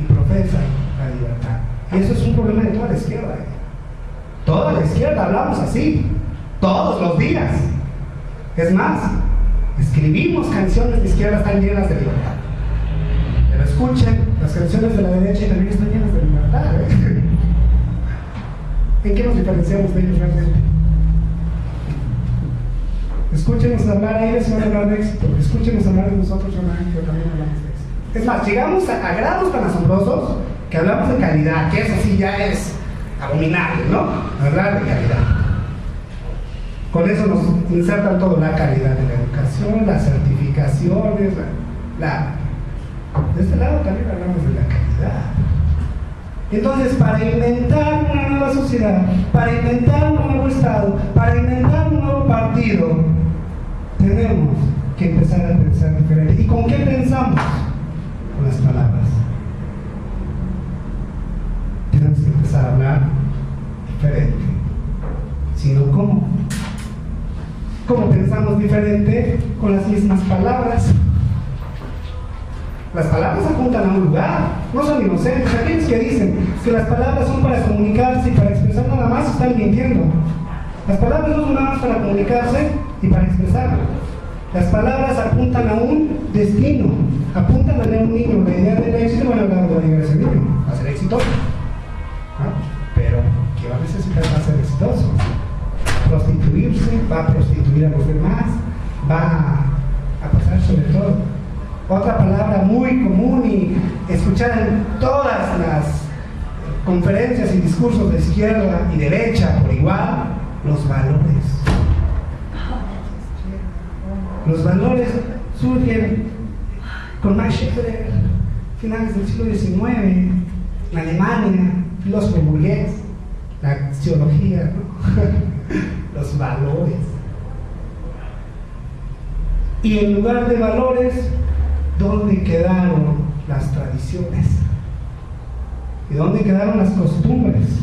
y profesan la libertad. Y eso es un problema de toda la izquierda. Toda la izquierda hablamos así, todos los días. Es más, escribimos canciones de izquierda, están llenas de libertad. Pero escuchen, las canciones de la derecha también están llenas de libertad. ¿En qué nos diferenciamos de ellos realmente? Escúchenos hablar, a ellos van a hablar de éxito. Escúchenos hablar de nosotros, que también hablamos de éxito. Es más, llegamos a grados tan asombrosos que hablamos de calidad, que eso sí ya es abominable, ¿no? Hablar de calidad. Con eso nos insertan todo, la calidad de la educación, las certificaciones, de este lado también hablamos de la calidad. Entonces, para inventar una nueva sociedad, para inventar un nuevo Estado, para inventar un nuevo partido, tenemos que empezar a pensar diferente. ¿Y con qué pensamos? Con las palabras. Tenemos que empezar a hablar diferente. Si no, ¿cómo? ¿Cómo pensamos diferente? Con las mismas palabras. Las palabras apuntan a un lugar, no son inocentes. Aquellos que dicen que las palabras son para comunicarse y para expresar nada más están mintiendo. Las palabras no son nada más para comunicarse y para expresar. Las palabras apuntan a un destino, apuntan a tener un niño. La idea del éxito, bueno, hablando de llegar a ese niño, va a ser exitoso. ¿No? Pero, ¿qué va a necesitar para ser exitoso? Prostituirse, va a prostituir a los demás, va a pasar sobre todo. Otra palabra muy común y escuchada en todas las conferencias y discursos de izquierda y derecha por igual, los valores. Los valores surgen con Max Scheler, finales del siglo XIX, en Alemania, filósofo burgués, la axiología, ¿no? Los valores. Y en lugar de valores, ¿dónde quedaron las tradiciones? ¿Y dónde quedaron las costumbres?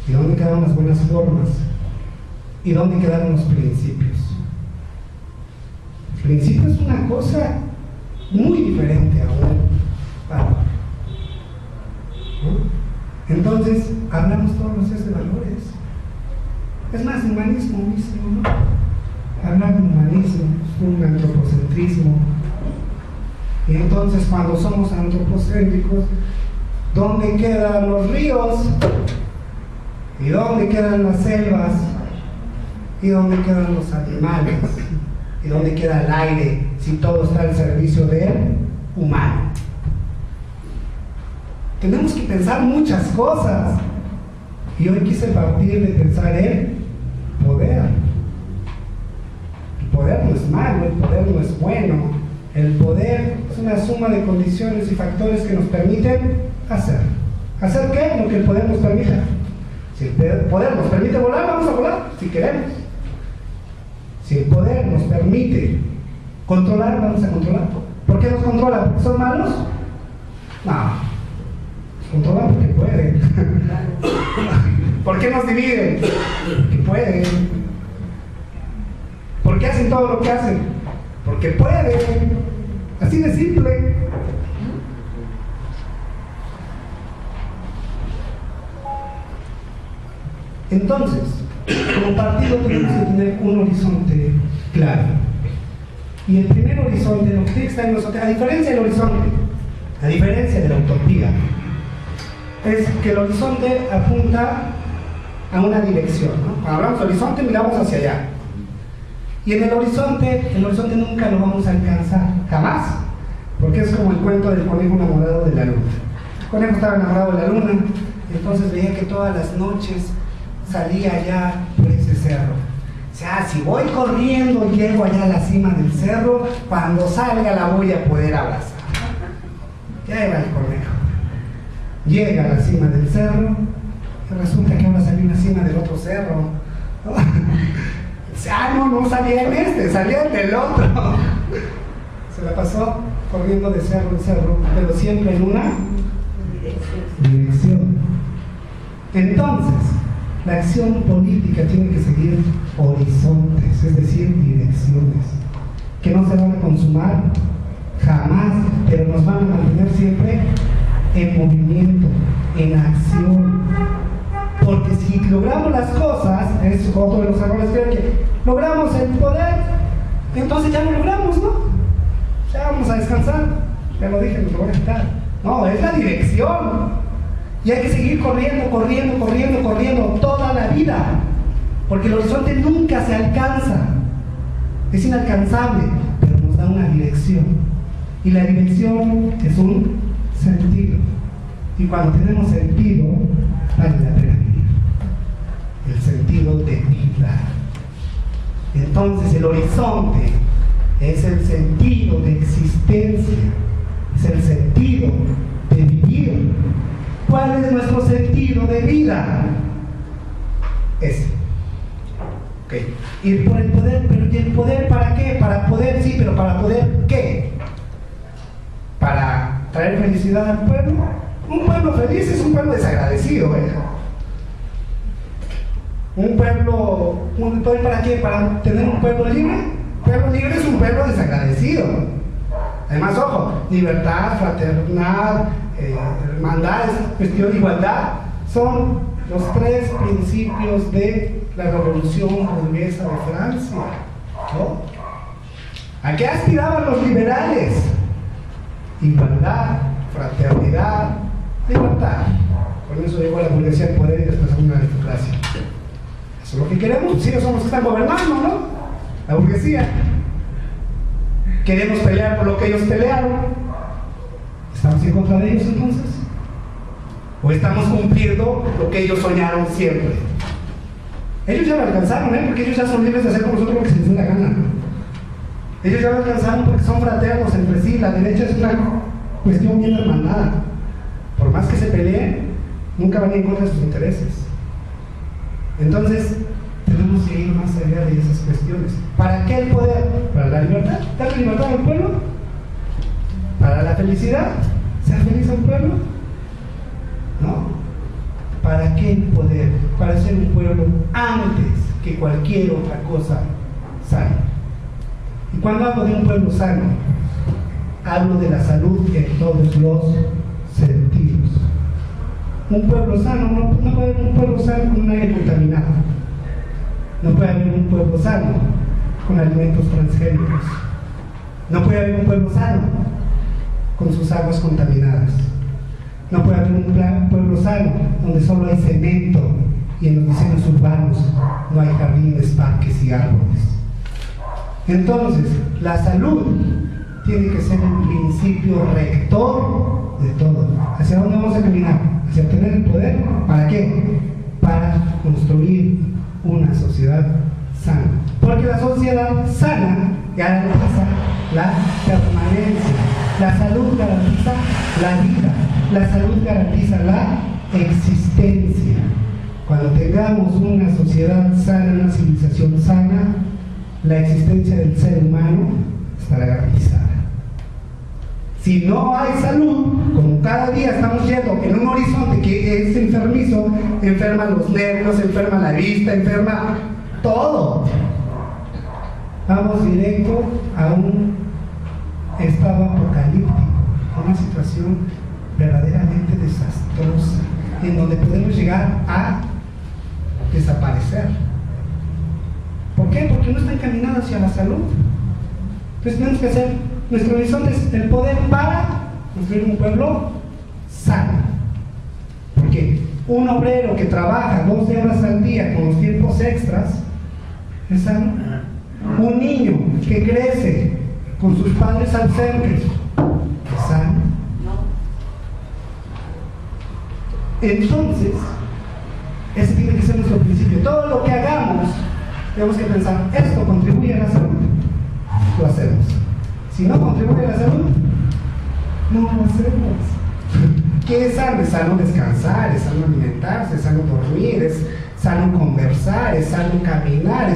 ¿Y dónde quedaron las buenas formas? ¿Y dónde quedaron los principios? El principio es una cosa muy diferente a un valor, ¿no? Entonces, hablamos todos los días de valores. Es más, humanismo mismo, ¿no? Hablar de humanismo, un antropocentrismo. Y entonces, cuando somos antropocéntricos, ¿dónde quedan los ríos? ¿Y dónde quedan las selvas? ¿Y dónde quedan los animales? ¿Y dónde queda el aire si todo está al servicio del humano? Tenemos que pensar muchas cosas. Y hoy quise partir de pensar en poder. El poder no es malo, el poder no es bueno. El poder es una suma de condiciones y factores que nos permiten hacer. ¿Hacer qué? Lo que el poder nos permita. Si el poder nos permite volar, vamos a volar, si queremos. Si el poder nos permite controlar, vamos a controlar. ¿Por qué nos controlan? ¿Porque son malos? No. Nos controlan porque pueden. ¿Por qué nos dividen? Porque pueden. ¿Por qué hacen todo lo que hacen? Porque pueden. Así de simple. Entonces, como partido tenemos que tener un horizonte claro. Y el primer horizonte, lo que tiene que estar en nosotros, a diferencia del horizonte, a diferencia de la utopía, es que el horizonte apunta a una dirección, ¿no? Cuando hablamos de horizonte, miramos hacia allá. Y en el horizonte nunca lo vamos a alcanzar, jamás, porque es como el cuento del conejo enamorado de la luna. El conejo estaba enamorado de la luna, y entonces veía que todas las noches salía allá por ese cerro. O sea, si voy corriendo y llego allá a la cima del cerro, cuando salga la voy a poder abrazar. Ya iba el conejo. Llega a la cima del cerro y resulta que ahora salió una cima del otro cerro. No salía en este, salía en el otro. Se la pasó corriendo de cerro en cerro, pero siempre en una dirección. Entonces, la acción política tiene que seguir horizontes, es decir, direcciones, que no se van a consumar jamás, pero nos van a mantener siempre en movimiento, en acción. Porque si logramos las cosas, es otro de los errores que logramos el poder, entonces ya lo logramos, ¿no? Ya vamos a descansar, ya lo dije, nos lo voy a quitar. No, es la dirección. Y hay que seguir corriendo toda la vida, porque el horizonte nunca se alcanza, es inalcanzable, pero nos da una dirección, y la dirección es un sentido, y cuando tenemos sentido, vale la pena vivir, el sentido de vida. Entonces el horizonte es el sentido de existencia, es el sentido de vivir. ¿Cuál es nuestro sentido de vida? Ese. Okay. Ir por el poder, pero ¿y el poder para qué? Para poder, sí, pero ¿para poder qué? ¿Para traer felicidad al pueblo? Un pueblo feliz es un pueblo desagradecido, ¿eh? Un poder para qué? ¿Para tener un pueblo libre? Un pueblo libre es un pueblo desagradecido. Además, ojo, libertad, fraternidad, hermandad, cuestión de igualdad, son los tres principios de la revolución burguesa de Francia, ¿no? ¿A qué aspiraban los liberales? Igualdad, fraternidad, libertad. Con eso llegó la burguesía al poder y después a una aristocracia. Eso es lo que queremos, sí, somos los que están gobernando, ¿no? La burguesía. Queremos pelear por lo que ellos pelearon. ¿Estamos en contra de ellos entonces? ¿O estamos cumpliendo lo que ellos soñaron siempre? Ellos ya lo alcanzaron, porque ellos ya son libres de hacer con nosotros lo que se les dé la gana. Ellos ya lo alcanzaron porque son fraternos entre sí. La derecha es una cuestión bien hermanada. Por más que se peleen, nunca van a ir en contra de sus intereses. Entonces, tenemos que ir más allá de esas cuestiones. ¿Para qué el poder? ¿Para la libertad? ¿Darle libertad al pueblo? ¿Para la felicidad? ¿Ser feliz al pueblo? No. ¿Para qué el poder? Para ser un pueblo antes que cualquier otra cosa sana. Y cuando hablo de un pueblo sano, hablo de la salud en todos los sentidos. Un pueblo sano, no puede haber un pueblo sano con un aire contaminado. No puede haber un pueblo sano con alimentos transgénicos. No puede haber un pueblo sano con sus aguas contaminadas. No puede haber un pueblo sano donde solo hay cemento y en los diseños urbanos no hay jardines, parques y árboles. Entonces, la salud tiene que ser el principio rector de todo. ¿Hacia dónde vamos a caminar? Hacia obtener el poder. ¿Para qué? Para construir una sociedad sana. Porque la sociedad sana garantiza la permanencia. La salud garantiza la vida. La salud garantiza la existencia. Cuando tengamos una sociedad sana, una civilización sana, la existencia del ser humano estará garantizada. Si no hay salud, como cada día estamos yendo en un horizonte que es enfermizo, enferma los nervios, enferma la vista, enferma todo. Vamos directo a un estado apocalíptico, a una situación verdaderamente desastrosa, en donde podemos llegar a desaparecer. ¿Por qué? Porque no está encaminado hacia la salud. Entonces tenemos que hacer, nuestro horizonte es el poder para construir un pueblo sano. Porque un obrero que trabaja 12 horas al día con los tiempos extras es sano. Un niño que crece con sus padres ausentes es sano. Entonces, ese tiene que ser nuestro principio. Todo lo que hagamos, tenemos que pensar, ¿esto contribuye a la salud? Lo hacemos. Si no contribuye a la salud, no lo hacemos. ¿Qué es sano? Es sano descansar, es sano alimentarse, es sano dormir, es sano conversar, es sano caminar.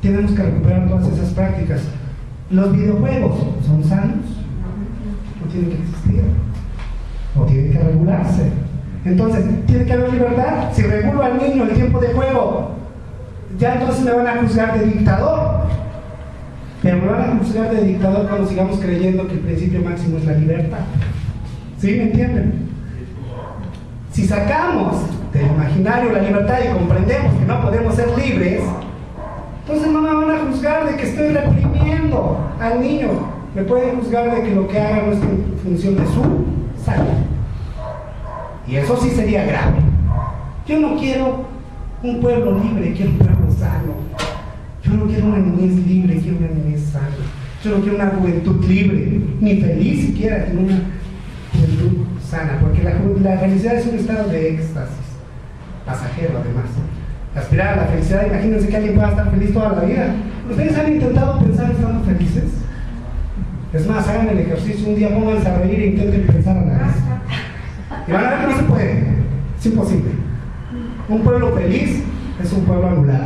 Tenemos que recuperar todas esas prácticas. ¿Los videojuegos son sanos? No tienen que existir. O tienen que regularse. Entonces, tiene que haber libertad. Si regulo al niño el tiempo de juego, ya entonces me van a juzgar de dictador. Pero me van a juzgar de dictador cuando sigamos creyendo que el principio máximo es la libertad. ¿Sí? ¿Me entienden? Si sacamos del imaginario la libertad y comprendemos que no podemos ser libres, entonces no me van a juzgar de que estoy reprimiendo al niño. Me pueden juzgar de que lo que haga no es en función de su salud. Y eso sí sería grave. Yo no quiero un pueblo libre, quiero un pueblo sano. Yo no quiero una niñez libre, quiero una niñez sana. Yo no quiero una juventud libre, ni feliz siquiera, quiero una juventud sana. Porque la felicidad es un estado de éxtasis, pasajero además. Aspirar a la felicidad, imagínense que alguien pueda estar feliz toda la vida. ¿Ustedes han intentado pensar estando felices? Es más, hagan el ejercicio, un día pónganse a reír e intenten pensar a la vez. Y van a ver que no se puede, es imposible. Un pueblo feliz es un pueblo anulado.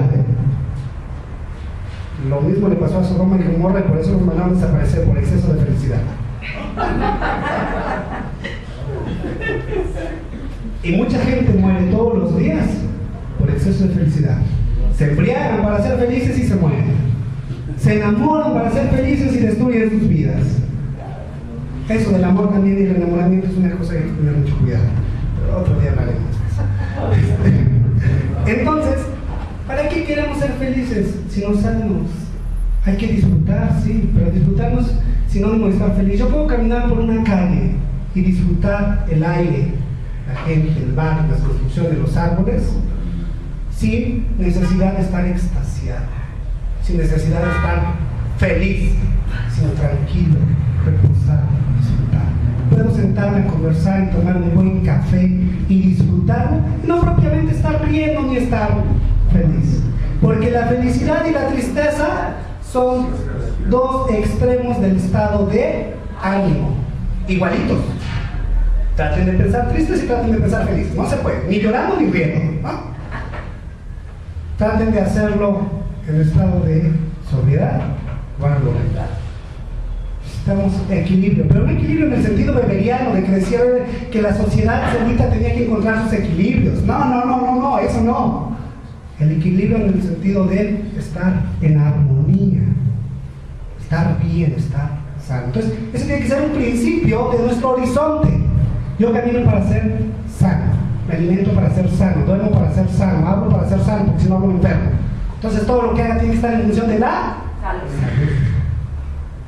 Lo mismo le pasó a Sodoma y Gomorra y por eso los mandaron desaparecer por exceso de felicidad. Y mucha gente muere todos los días por exceso de felicidad. Se embriagan para ser felices y se mueren. Se enamoran para ser felices y destruyen sus vidas. Eso del amor también y el enamoramiento es una cosa que hay que tener mucho cuidado. Pero otro día hablaremos de eso. Entonces, ¿para qué queremos ser felices si no sabemos? Hay que disfrutar, sí, pero disfrutar no es sinónimo de estar feliz. Yo puedo caminar por una calle y disfrutar el aire, la gente, el barrio, las construcciones, los árboles, sin necesidad de estar extasiado, sin necesidad de estar feliz, sino tranquilo, reposado, disfrutar. Puedo sentarme a conversar y tomar un buen café y disfrutar, no propiamente estar riendo ni estar feliz, porque la felicidad y la tristeza son dos extremos del estado de ánimo, igualitos. Traten de pensar tristes y traten de pensar felices, no se puede, ni llorando ni riendo, ¿no? Traten de hacerlo en el estado de sobriedad o armonía. Necesitamos equilibrio, pero no equilibrio en el sentido beberiano, de que decía que la sociedad solita tenía que encontrar sus equilibrios. No, eso no. El equilibrio en el sentido de estar en armonía, estar bien, estar sano. Entonces, ese tiene que ser un principio de nuestro horizonte. Yo camino para ser sano, me alimento para ser sano, duermo para ser sano, hablo para ser sano, porque si no hablo enfermo. Entonces, todo lo que haga tiene que estar en función de la salud.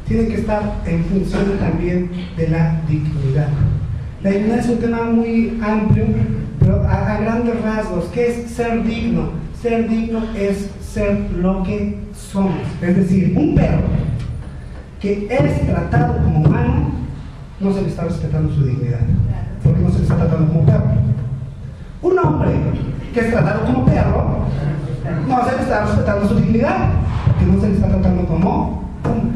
Tiene que estar en función también de la dignidad. La dignidad es un tema muy amplio, pero a grandes rasgos, ¿qué es ser digno? Ser digno es ser lo que somos. Es decir, un perro que es tratado como humano, no se le está respetando su dignidad, porque no se le está tratando como perro. Un hombre que es tratado como perro, no se le está respetando su dignidad, porque no se le está tratando como hombre.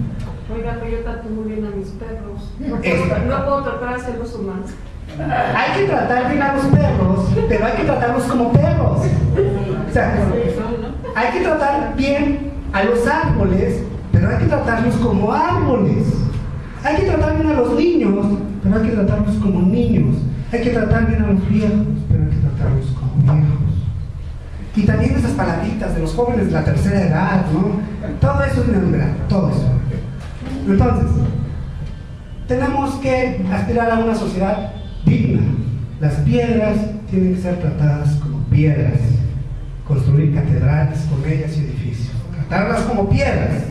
Oiga, pero yo trato muy bien a mis perros. No puedo tratar a ser los humanos. Hay que tratar bien a los perros, pero hay que tratarlos como perros. O sea, hay que tratar bien a los árboles, pero hay que tratarlos como árboles. Hay que tratar bien a los niños, pero hay que tratarlos como niños. Hay que tratar bien a los viejos, pero hay que tratarlos como viejos. Y también esas palabritas de los jóvenes de la tercera edad, ¿no? Todo eso es neoliberal, todo eso. Entonces, tenemos que aspirar a una sociedad digna. Las piedras tienen que ser tratadas como piedras. Construir catedrales con ellas y edificios. Tratarlas como piedras.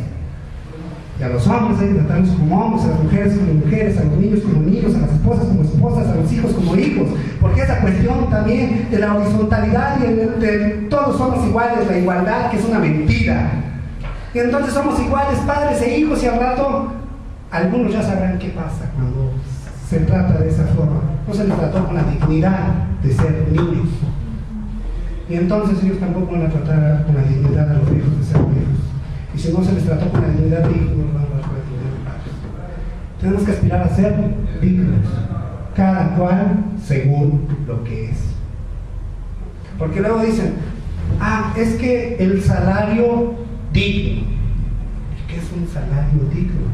Y a los hombres hay que tratarlos como hombres, a las mujeres como mujeres, a los niños como niños, a las esposas como esposas, a los hijos como hijos. Porque esa cuestión también de la horizontalidad y de todos somos iguales, la igualdad, que es una mentira. Y entonces somos iguales, padres e hijos, y al rato algunos ya sabrán qué pasa cuando se trata de esa forma. No se les trató con la dignidad de ser niños. Y entonces ellos tampoco van a tratar con la dignidad a los hijos de ser niños. Y si no se les trató con la dignidad de hijos, no van a tratar con la dignidad de padres. Tenemos que aspirar a ser dignos, cada cual según lo que es. Porque luego dicen, es que el salario digno. ¿Qué es un salario digno?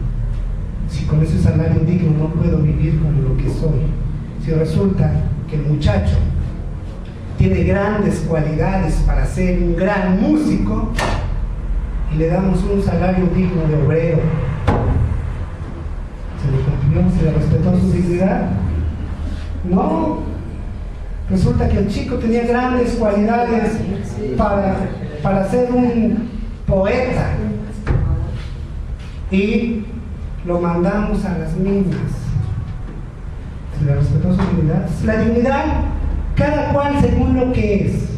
Si con ese salario digno no puedo vivir como lo que soy. Si resulta que el muchacho tiene grandes cualidades para ser un gran músico y le damos un salario digno de obrero, ¿se le cumplió? ¿Se le respetó su dignidad? No. Resulta que el chico tenía grandes cualidades para ser un poeta y lo mandamos a las minas. ¿Se le respetó su dignidad? La dignidad, cada cual según lo que es,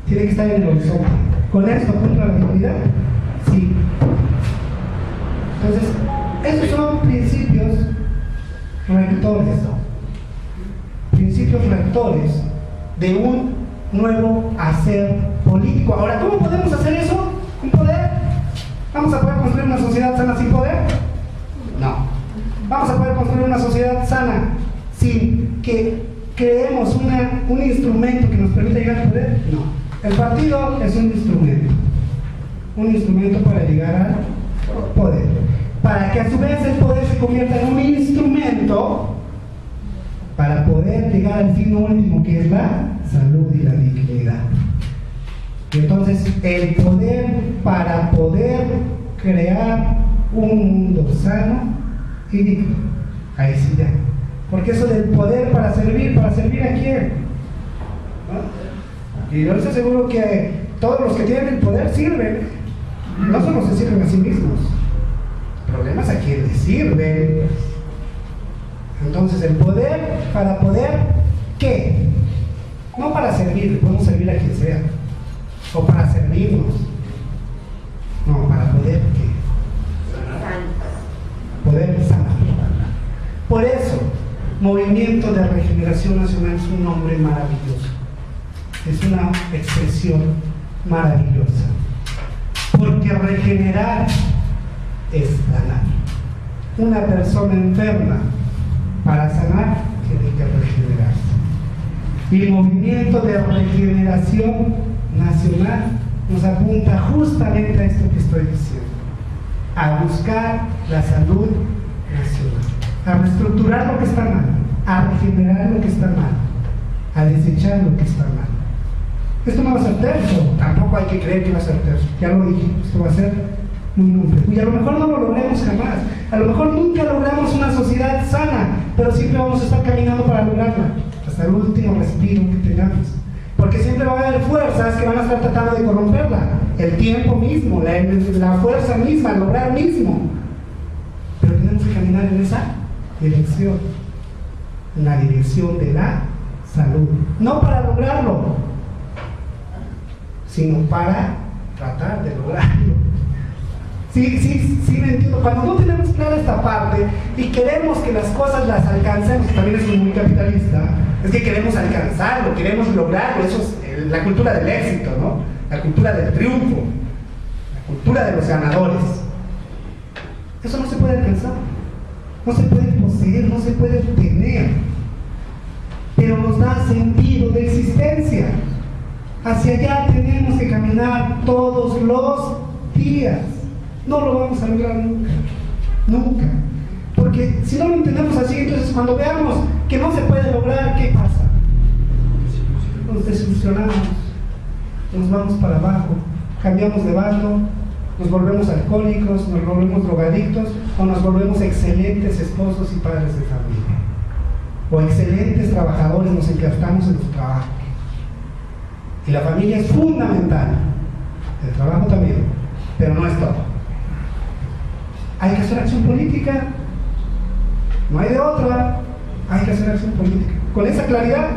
tiene que estar en el horizonte. ¿Con esto cumple la dignidad? Sí. Entonces, esos son principios rectores. Principios rectores de un nuevo hacer político. Ahora, ¿cómo podemos hacer eso? ¿Con poder? ¿Vamos a poder construir una sociedad sana sin poder? No. ¿Vamos a poder construir una sociedad sana sin que creemos un instrumento que nos permita llegar al poder? No. El partido es un instrumento para llegar al poder. Para que a su vez el poder se convierta en un instrumento para poder llegar al fin último, que es la salud y la dignidad. Y entonces el poder, para poder crear un mundo sano y digno. Ahí sí ya. Porque eso del poder para servir a quién, ¿no? Y yo les aseguro que todos los que tienen el poder sirven. No solo se sirven a sí mismos. El problema es a quién les sirven. Entonces el poder, para poder, ¿qué? No para servir, podemos servir a quien sea. O para servirnos. No, para poder, ¿qué? Poder sanar. Por eso, Movimiento de Regeneración Nacional es un nombre maravilloso. Es una expresión maravillosa. Porque regenerar es sanar. Una persona enferma, para sanar, tiene que regenerarse. Y el Movimiento de Regeneración Nacional nos apunta justamente a esto que estoy diciendo, a buscar la salud nacional, a reestructurar lo que está mal, a regenerar lo que está mal, a desechar lo que está mal. Esto no va a ser terso, tampoco hay que creer que va a ser terso, ya lo dije, esto va a ser muy noble. Y a lo mejor no lo logremos jamás, a lo mejor nunca logramos una sociedad sana, pero siempre vamos a estar caminando para lograrla, hasta el último respiro que tengamos. Porque siempre va a haber fuerzas que van a estar tratando de corromperla. El tiempo mismo, la fuerza misma, el lograr mismo. Pero tenemos que caminar en esa dirección. En la dirección de la salud. No para lograrlo, sino para tratar de lograrlo. Sí, me entiendo. Cuando no tenemos clara esta parte y queremos que las cosas las alcancemos, que también es muy capitalista, es que queremos alcanzarlo, queremos lograrlo. Eso es la cultura del éxito, ¿no? La cultura del triunfo, la cultura de los ganadores. Eso no se puede alcanzar, no se puede poseer, no se puede tener. pero nos da sentido de existencia. Hacia allá tenemos que caminar todos los días. No lo vamos a lograr nunca, nunca. Porque si no lo entendemos así, entonces cuando veamos que no se puede lograr, ¿qué pasa? Nos desilusionamos, nos vamos para abajo, cambiamos de bando, nos volvemos alcohólicos, nos volvemos drogadictos o nos volvemos excelentes esposos y padres de familia. O excelentes trabajadores, nos encastamos en nuestro trabajo. Y la familia es fundamental, el trabajo también, pero no es todo. Hay que hacer acción política, no hay de otra, hay que hacer acción política. Con esa claridad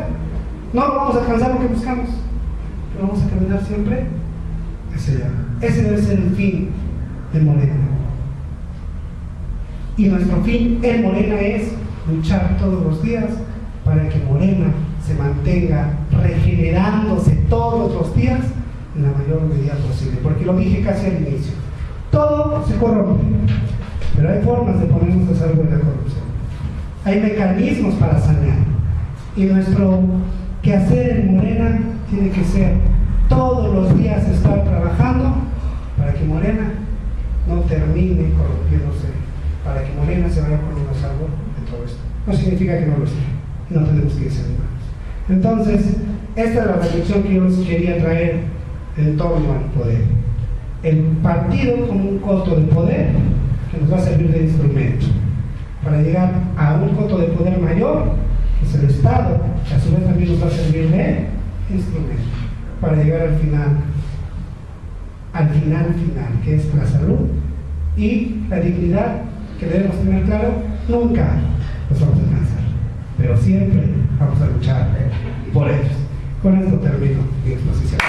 no lo vamos a alcanzar lo que buscamos, pero vamos a caminar siempre hacia allá. Ese debe ser el fin de Morena. Y nuestro fin en Morena es luchar todos los días para que Morena se mantenga regenerándose todos los días en la mayor medida posible. Porque lo dije casi al inicio, todo se corrompe, pero hay formas de ponernos a salvo de la corrupción. Hay mecanismos para sanear. Y nuestro quehacer en Morena tiene que ser todos los días estar trabajando para que Morena no termine corrompiéndose, para que Morena se vaya poniendo a salvo de todo esto. No significa que no lo esté, y no tenemos que desanimarnos. Entonces, esta es la reflexión que yo les quería traer en torno al poder. El partido como un coto de poder que nos va a servir de instrumento para llegar a un coto de poder mayor, que es el Estado, que a su vez también nos va a servir de instrumento para llegar al final, que es la salud y la dignidad que debemos tener claro. Nunca los vamos a alcanzar, pero siempre vamos a luchar por ellos. Con esto termino mi exposición.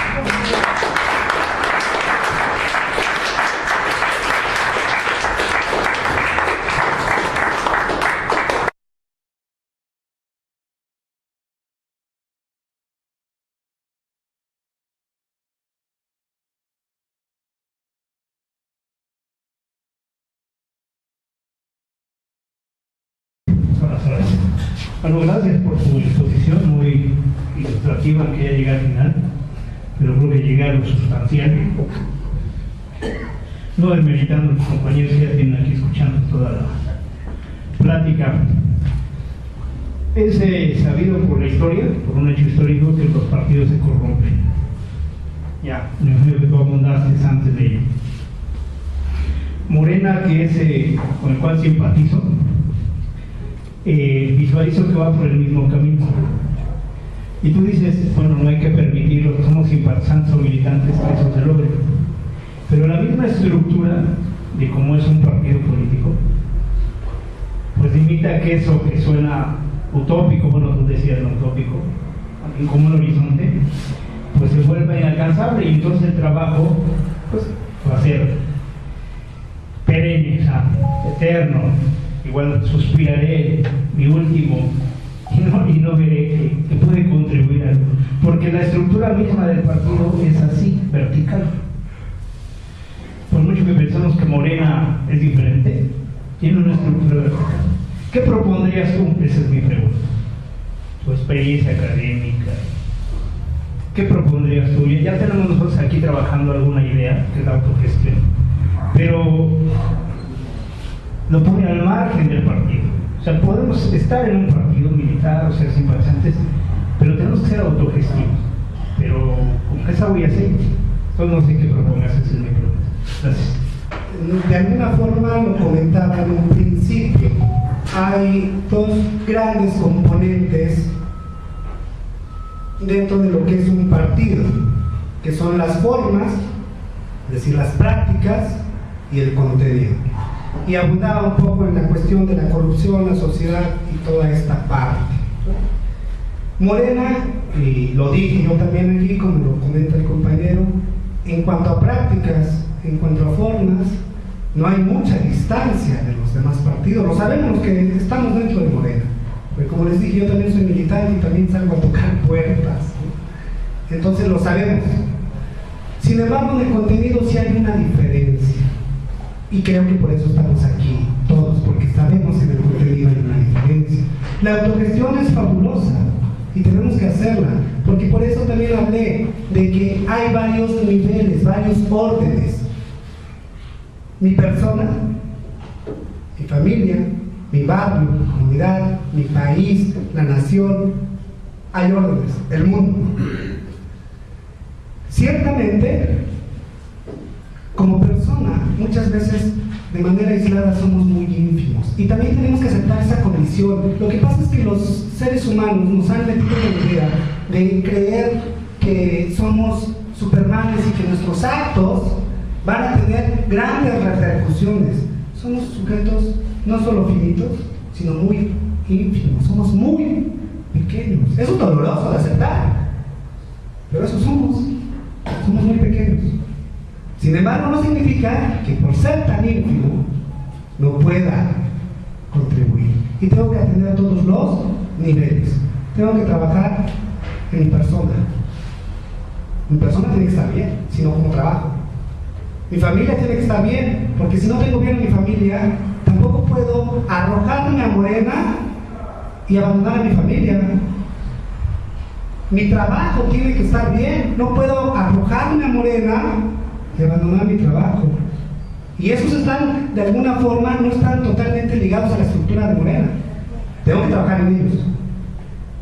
Bueno, gracias por su exposición muy ilustrativa, que ya llega al final, pero creo que llega a lo sustancial. No desmeritando a los compañeros que ya tienen aquí escuchando toda la plática. Es sabido por la historia, por un hecho histórico, que los partidos se corrompen. Ya, me imagino que tú abundaste antes de ello. Morena, que es con el cual simpatizo, visualizo que va por el mismo camino. Y tú dices, bueno, no hay que permitirlo, somos simpatizantes o militantes, que eso se logre. Pero la misma estructura de cómo es un partido político, pues limita que eso que suena utópico, bueno, tú decías lo utópico, como un horizonte, pues se vuelve inalcanzable, y entonces el trabajo pues va a ser perenne, eterno. Igual suspiraré mi último y no veré que puede contribuir a algo, porque la estructura misma del partido es así, vertical. Por mucho que pensamos que Morena es diferente, tiene una estructura vertical. ¿Qué propondrías tú? Esa es mi pregunta. Tu experiencia académica, ¿qué propondrías tú? Ya tenemos nosotros aquí trabajando alguna idea, que es la autogestión, pero lo pone al margen del partido. O sea, podemos estar en un partido militar o ser simpatizantes, pero tenemos que ser autogestivos. Pero con esa voy a hacer. Entonces no sé qué propongas, esa es mi pregunta. Gracias. De alguna forma lo comentaba en un principio. Hay dos grandes componentes dentro de lo que es un partido, que son las formas, es decir, las prácticas, y el contenido. Y abundaba un poco en la cuestión de la corrupción, la sociedad y toda esta parte. Morena, y lo dije yo también aquí, como lo comenta el compañero, en cuanto a prácticas, en cuanto a formas, no hay mucha distancia de los demás partidos. Lo sabemos que estamos dentro de Morena, porque como les dije, yo también soy militante y también salgo a tocar puertas, ¿no? Entonces lo sabemos. Sin embargo, en el contenido sí hay una diferencia. Y creo que por eso estamos aquí todos, porque sabemos que en el contenido hay una diferencia. La autogestión es fabulosa, y tenemos que hacerla, porque por eso también hablé de que hay varios niveles, varios órdenes. Mi persona, mi familia, mi barrio, mi comunidad, mi país, la nación, hay órdenes, el mundo. Ciertamente, como persona, muchas veces de manera aislada somos muy ínfimos y también tenemos que aceptar esa condición. Lo que pasa es que los seres humanos nos han metido en la idea de creer que somos supermanes y que nuestros actos van a tener grandes repercusiones. Somos sujetos no solo finitos, sino muy ínfimos, somos muy pequeños. Eso es doloroso de aceptar, pero eso somos muy pequeños. Sin embargo, no significa que por ser tan ínfimo no pueda contribuir. Y tengo que atender a todos los niveles. Tengo que trabajar en mi persona. Mi persona tiene que estar bien, si no, como trabajo. Mi familia tiene que estar bien, porque si no tengo bien a mi familia, tampoco puedo arrojarme a Morena y abandonar a mi familia. Mi trabajo tiene que estar bien, no puedo arrojarme a Morena y abandonar mi trabajo. Y esos están, de alguna forma, no están totalmente ligados a la estructura de Morena. Tengo que trabajar en ellos.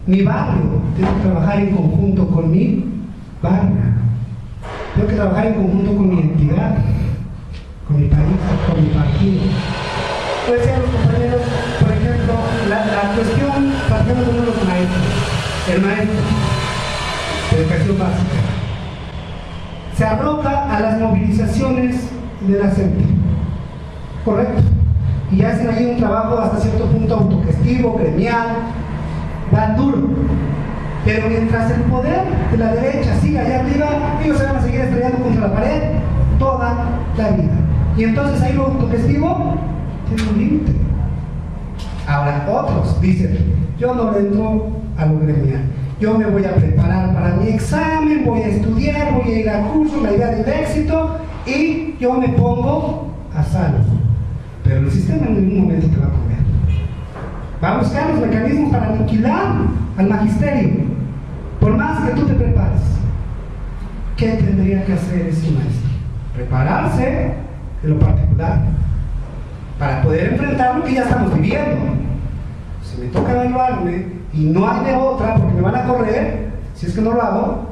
Mi barrio, tengo que trabajar en conjunto con mi barrio. Tengo que trabajar en conjunto con mi entidad, con mi país, con mi partido. Pues decían los compañeros, por ejemplo, la cuestión, partiendo de uno de los maestros, el maestro de educación básica, se arroja a las movilizaciones de la gente, correcto, y hacen ahí un trabajo hasta cierto punto autogestivo, gremial, van duro, pero mientras el poder de la derecha siga allá arriba, ellos se van a seguir estrellando contra la pared toda la vida, y entonces ahí lo autogestivo tiene un límite. Ahora otros dicen, yo no le entro a lo gremial, yo me voy a preparar para mi examen, voy a estudiar, voy a ir a cursos, la idea del éxito, y yo me pongo a salvo. Pero el sistema en ningún momento te va a comer. Va a buscar los mecanismos para aniquilar al magisterio. Por más que tú te prepares, ¿qué tendría que hacer ese maestro? Prepararse en lo particular para poder enfrentar lo que ya estamos viviendo. Si me toca evaluarme y no hay de otra porque me van a correr, si es que no lo hago,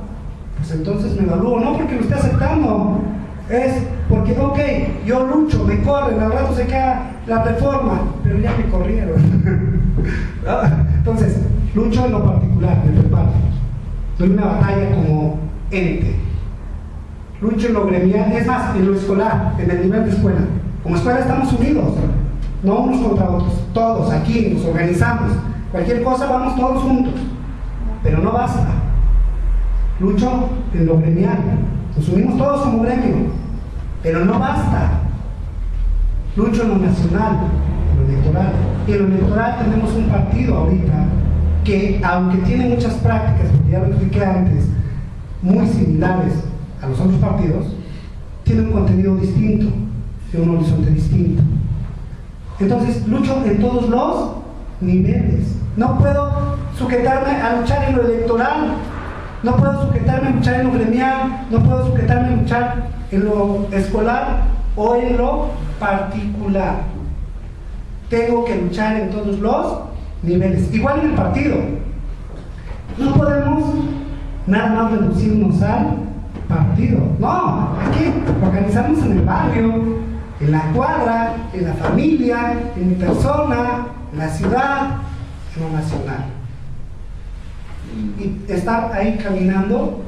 pues entonces me evalúo, no porque lo esté aceptando, es porque, ok, yo lucho, me corren, al rato se queda la reforma, pero ya me corrieron. Entonces, lucho en lo particular, me preparo, doy una batalla como ente, lucho en lo gremial, es más, en lo escolar, en el nivel de escuela. Como escuela estamos unidos, no unos contra otros, todos aquí nos organizamos. Cualquier cosa vamos todos juntos, pero no basta. Lucho en lo gremial, nos unimos todos como gremio, pero no basta. Lucho en lo nacional, en lo electoral. Y en lo electoral tenemos un partido ahorita que, aunque tiene muchas prácticas, porque ya lo expliqué antes, muy similares a los otros partidos, tiene un contenido distinto, tiene un horizonte distinto. Entonces, lucho en todos los niveles. No puedo sujetarme a luchar en lo electoral, no puedo sujetarme a luchar en lo gremial, no puedo sujetarme a luchar en lo escolar o en lo particular. Tengo que luchar en todos los niveles. Igual en el partido. No podemos nada más reducirnos al partido. No, aquí organizarnos en el barrio, en la cuadra, en la familia, en mi persona, en la ciudad, en lo nacional. Y estar ahí caminando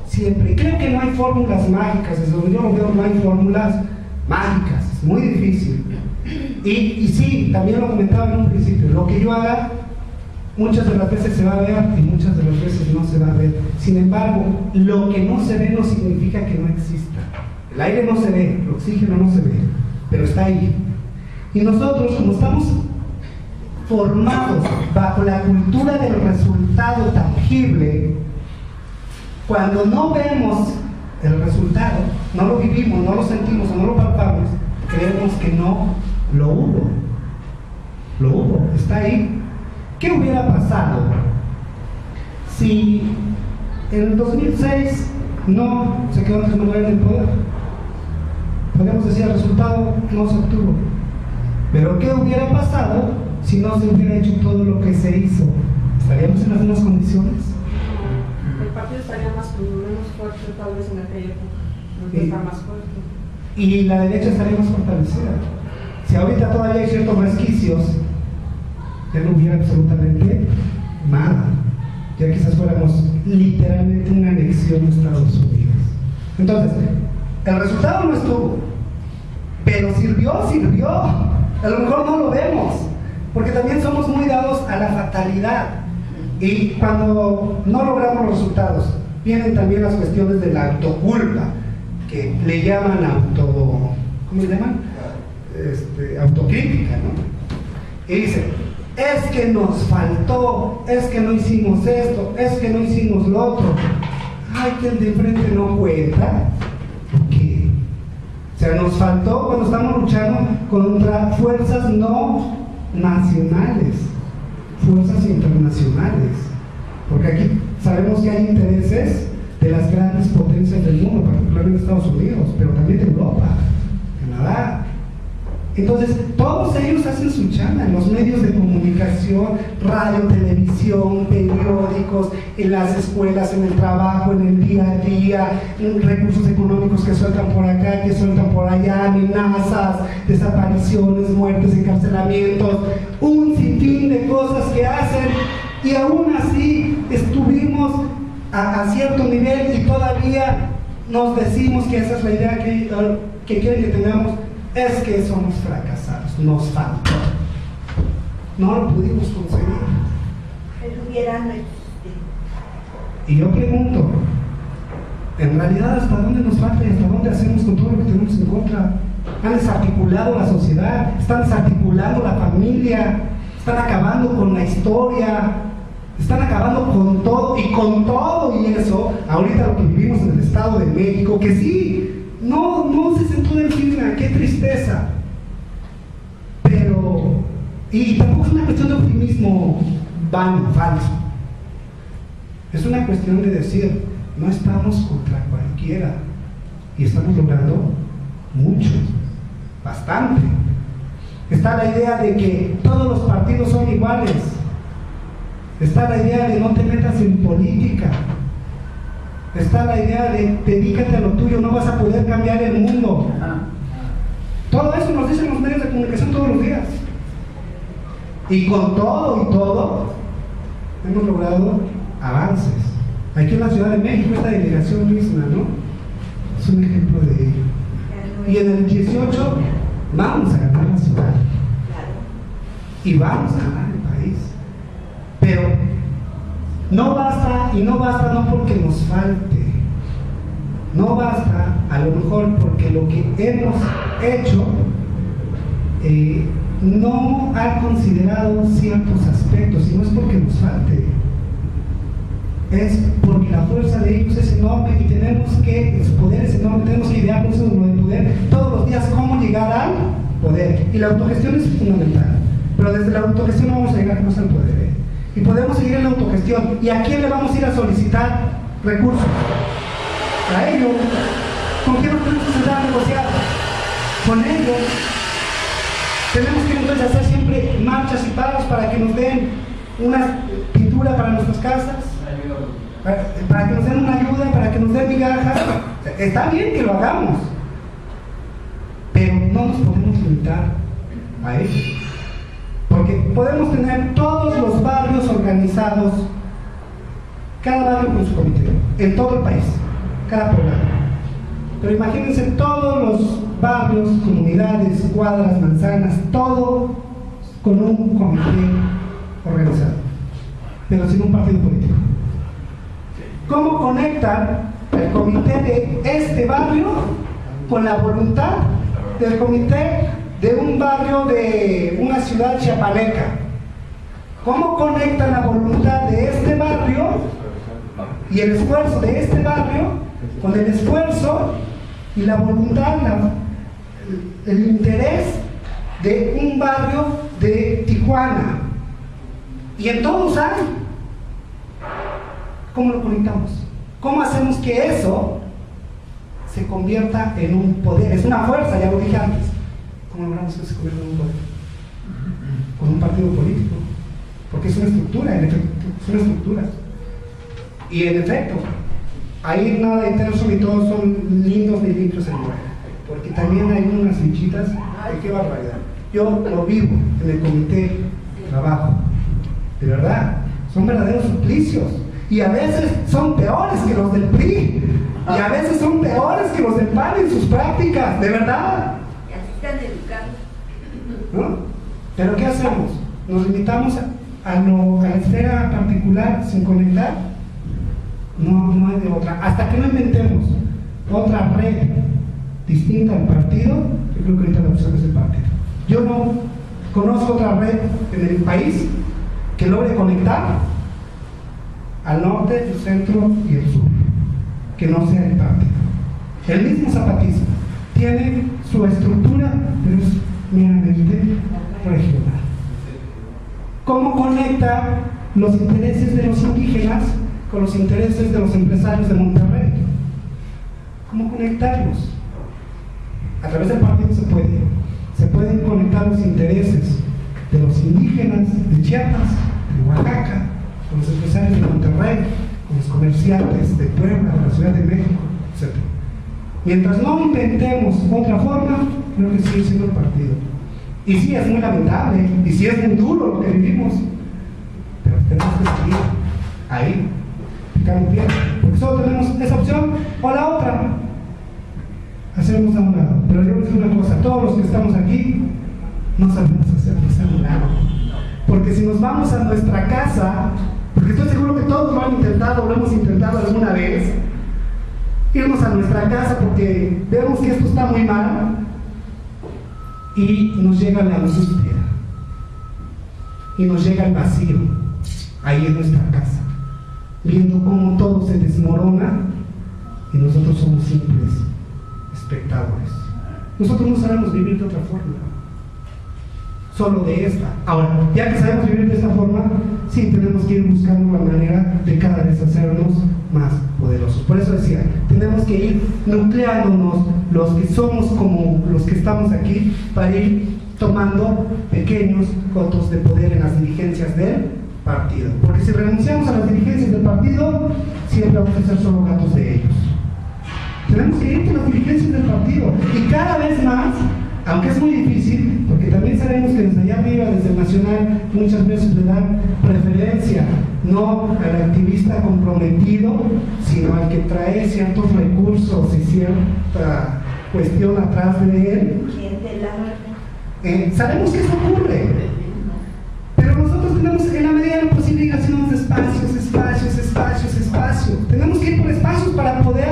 siempre. Y creo que no hay fórmulas mágicas, desde donde yo lo veo no hay fórmulas mágicas, es muy difícil. Y sí, también lo comentaba en un principio, lo que yo haga muchas de las veces se va a ver y muchas de las veces no se va a ver. Sin embargo, lo que no se ve no significa que no exista. El aire no se ve, el oxígeno no se ve, pero está ahí. Y nosotros, como estamos formados bajo la cultura del resultado tangible, cuando no vemos el resultado, no lo vivimos, no lo sentimos o no lo palpamos, creemos que no lo hubo. Lo hubo, está ahí. ¿Qué hubiera pasado si en el 2006 no se quedó Andrés Manuel en el poder, podemos decir el resultado no se obtuvo. Pero ¿qué hubiera pasado si no se hubiera hecho todo lo que se hizo? ¿Estaríamos en las mismas condiciones? El partido estaría menos fuerte tal vez en aquella época, no está más fuerte. Y la derecha estaría más fortalecida. Si ahorita todavía hay ciertos resquicios, ya no hubiera absolutamente nada. Ya quizás fuéramos literalmente una anexión de Estados Unidos. Entonces, el resultado no estuvo, pero sirvió. A lo mejor no lo vemos, porque también somos muy dados a la fatalidad. Y cuando no logramos los resultados, vienen también las cuestiones de la autoculpa, que le llaman ¿cómo le llaman? Autocrítica, ¿no? Y dicen, es que nos faltó, es que no hicimos esto, es que no hicimos lo otro. Ay, que el de enfrente no cuenta. ¿Qué? O sea, nos faltó cuando estamos luchando contra fuerzas no nacionales, fuerzas internacionales. Porque aquí sabemos que hay intereses de las grandes potencias del mundo, particularmente Estados Unidos, pero también de Europa, Canadá. Entonces, todos ellos hacen su chamba en los medios de comunicación, radio, televisión, periódicos, en las escuelas, en el trabajo, en el día a día, en recursos económicos que sueltan por acá, que sueltan por allá, amenazas, desapariciones, muertes, encarcelamientos, un sinfín de cosas que hacen, y aún así estuvimos a cierto nivel y todavía nos decimos que esa es la idea que quieren que tengamos. Es que somos fracasados, nos faltó, no lo pudimos conseguir. El hubiera no existe. Y yo pregunto, en realidad, ¿hasta dónde nos falta y hasta dónde hacemos con todo lo que tenemos en contra? Han desarticulado la sociedad, están desarticulando la familia, están acabando con la historia, están acabando con todo, y eso, ahorita lo que vivimos en el Estado de México, que sí, no se sentó del clima, qué tristeza. Pero, y tampoco es una cuestión de optimismo vano, falso. Es una cuestión de decir, no estamos contra cualquiera y estamos logrando mucho, bastante. Está la idea de que todos los partidos son iguales. Está la idea de no te metas en política. Está la idea de dedícate a lo tuyo, no vas a poder cambiar el mundo. Todo eso nos dicen los medios de comunicación todos los días. Y con todo hemos logrado avances. Aquí en la Ciudad de México, esta delegación misma, ¿no? Es un ejemplo de ello. Y en el 18 vamos a ganar la ciudad. Y vamos a ganar el país. Pero no basta, y no basta no porque nos falte, no basta a lo mejor porque lo que hemos hecho no ha considerado ciertos aspectos, y no es porque nos falte, es porque la fuerza de ellos es enorme y tenemos que, su poder es enorme, tenemos que idear por eso de poder todos los días cómo llegar al poder, y la autogestión es fundamental, pero desde la autogestión no vamos a llegar más al poder, y podemos seguir en la autogestión. ¿Y a quién le vamos a ir a solicitar recursos? A ellos. ¿Con quién nos tenemos que sentar a negociar? Con ellos. Tenemos que entonces hacer siempre marchas y paros para que nos den una pintura para nuestras casas, para que nos den una ayuda, para que nos den migajas. Está bien que lo hagamos, pero no nos podemos limitar a ello. Porque podemos tener todos los barrios organizados, cada barrio con su comité, en todo el país, cada poblado. Pero imagínense todos los barrios, comunidades, cuadras, manzanas, todo con un comité organizado, pero sin un partido político. ¿Cómo conectan el comité de este barrio con la voluntad del comité de un barrio de una ciudad chiapaneca? ¿Cómo conectan la voluntad de este barrio y el esfuerzo de este barrio con el esfuerzo y la voluntad, el interés de un barrio de Tijuana? Y en todos hay. ¿Cómo lo conectamos? ¿Cómo hacemos que eso se convierta en un poder? Es una fuerza, ya lo dije antes. ¿Cómo logramos que se convierta en un poder? Con un partido político. Porque es una estructura, en efecto, es una estructura. Y en efecto, ahí nada de terso ni todos son lindos ni limpios en lugar. Porque también hay unas fichitas de qué barbaridad. Yo lo vivo en el comité de trabajo. De verdad, son verdaderos suplicios. Y a veces son peores que los del PRI. Y a veces son peores que los del PAN en sus prácticas. De verdad. Y así están educando. ¿No? Pero ¿qué hacemos? ¿Nos limitamos a la esfera particular sin conectar? No hay de otra. Hasta que no inventemos otra red distinta al partido, yo creo que ahorita la opción es el partido. Yo no conozco otra red en el país que logre conectar al norte, el centro y el sur, que no sea el partido. El mismo zapatismo tiene su estructura, pero es meramente regional. ¿Cómo conecta los intereses de los indígenas con los intereses de los empresarios de Monterrey? ¿Cómo conectarlos? A través del partido se puede. Se pueden conectar los intereses de los indígenas de Chiapas, de Oaxaca, con los empresarios de Monterrey, con los comerciantes de Puebla, de la Ciudad de México, etc. Mientras no inventemos otra forma, creo que sigue siendo el partido. Y sí, es muy lamentable, y sí es muy duro lo que vivimos, pero tenemos que seguir ahí, picando piedra, porque solo tenemos esa opción o la otra, hacernos a un lado. Pero yo les digo una cosa, todos los que estamos aquí no sabemos hacernos a un lado, porque si nos vamos a nuestra casa, porque estoy seguro que todos lo han intentado, lo hemos intentado alguna vez, irnos a nuestra casa porque vemos que esto está muy mal y nos llega la angustia y nos llega el vacío ahí en nuestra casa, viendo cómo todo se desmorona y nosotros somos simples espectadores. Nosotros no sabemos vivir de otra forma, solo de esta. Ahora, ya que sabemos vivir de esta forma, sí tenemos que ir buscando la manera de cada vez hacernos más poderosos. Por eso decía, tenemos que ir nucleándonos los que somos como los que estamos aquí, para ir tomando pequeños cotos de poder en las dirigencias del partido. Porque si renunciamos a las dirigencias del partido, siempre vamos a ser solo gatos de ellos. Tenemos que ir con las dirigencias del partido, y cada vez más, aunque es muy difícil, porque también sabemos que desde allá arriba, desde el nacional, muchas veces le dan preferencia no al activista comprometido, sino al que trae ciertos recursos y cierta cuestión atrás de él. Sabemos que eso ocurre, pero nosotros tenemos en la medida de lo posible ir haciendo espacios. Tenemos que ir por espacios para poder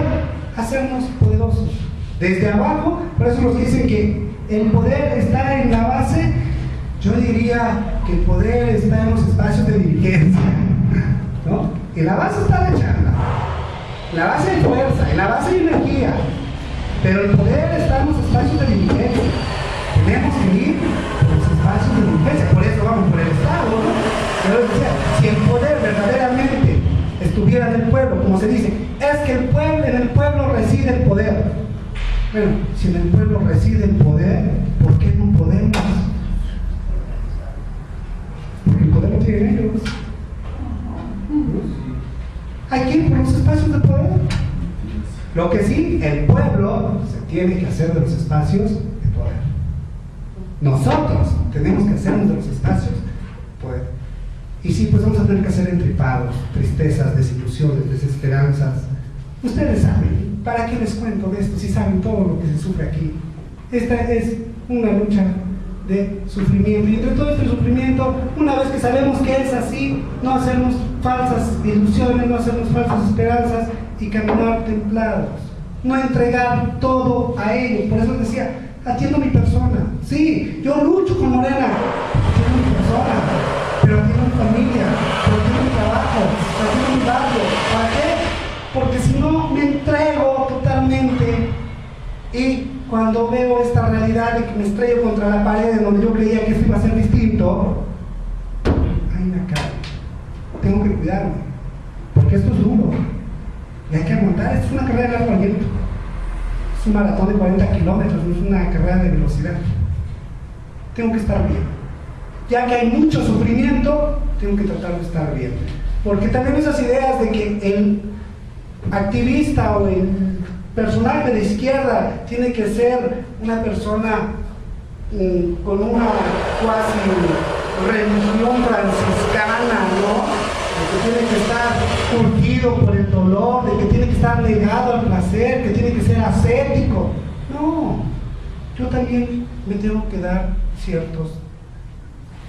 hacernos poderosos. Desde abajo, por eso los que dicen que el poder está en la base, yo diría que el poder está en los espacios de dirigencia, ¿no? En la base está la charla, en la base hay fuerza, en la base hay energía, pero el poder está en los espacios de dirigencia. Tenemos que ir por los espacios de dirigencia, por eso vamos por el Estado, ¿no? Yo les decía, si el poder verdaderamente estuviera en el pueblo, como se dice, es que en el pueblo reside el poder. Bueno, si en el pueblo reside el poder, ¿por qué no podemos? Porque el poder lo tienen ellos. Hay que ir por los espacios de poder. Lo que sí, el pueblo se tiene que hacer de los espacios de poder. Nosotros tenemos que hacernos de los espacios de poder. Y sí, pues vamos a tener que hacer entripados, tristezas, desilusiones, desesperanzas. Ustedes saben, ¿para qué les cuento de esto si saben todo lo que se sufre aquí? Esta es una lucha de sufrimiento, y entre todo este sufrimiento, una vez que sabemos que es así, no hacernos falsas ilusiones, no hacernos falsas esperanzas y caminar templados, no entregar todo a ellos. Por eso decía, atiendo mi persona. Sí, yo lucho con Morena, atiendo mi persona, pero atiendo mi familia, pero atiendo mi trabajo, pero atiendo mi barrio. ¿Para qué? Porque si no me entrego totalmente, y cuando veo esta realidad de que me estrello contra la pared en donde yo creía que esto iba a ser distinto, ahí me acabo. Tengo que cuidarme, porque esto es duro. Es un maratón de 40 kilómetros, no es una carrera de velocidad. Tengo que estar bien. Ya que hay mucho sufrimiento, tengo que tratar de estar bien. Porque también esas ideas de que el activista o el personaje de izquierda tiene que ser una persona con una cuasi religión franciscana, ¿no? De que tiene que estar urgido por el dolor, de que tiene que estar negado al placer, que tiene que ser ascético. No, yo también me tengo que dar ciertos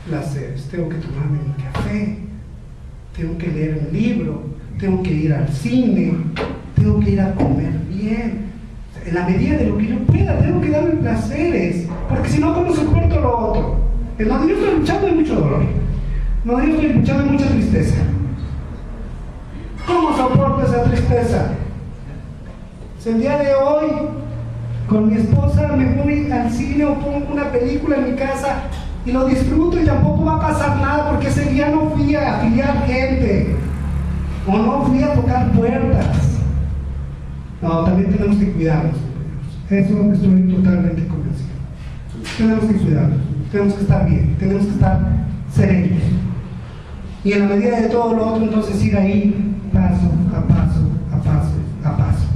placeres. Tengo que tomarme mi café, tengo que leer un libro, tengo que ir al cine, tengo que ir a comer bien. En la medida de lo que yo pueda, tengo que darme placeres, porque si no, ¿cómo soporto lo otro? En donde yo estoy luchando hay mucho dolor, en donde yo estoy luchando hay mucha tristeza. ¿Cómo soporto esa tristeza? Si el día de hoy con mi esposa me voy al cine o pongo una película en mi casa y lo disfruto y tampoco va a pasar nada porque ese día no fui a afiliar gente o no fui a tocar puertas. No, también tenemos que cuidarnos, compañeros. Eso estoy totalmente convencido. Tenemos que cuidarnos, tenemos que estar bien, tenemos que estar serenos. Y en la medida de todo lo otro, entonces ir ahí paso a paso, a paso, a paso.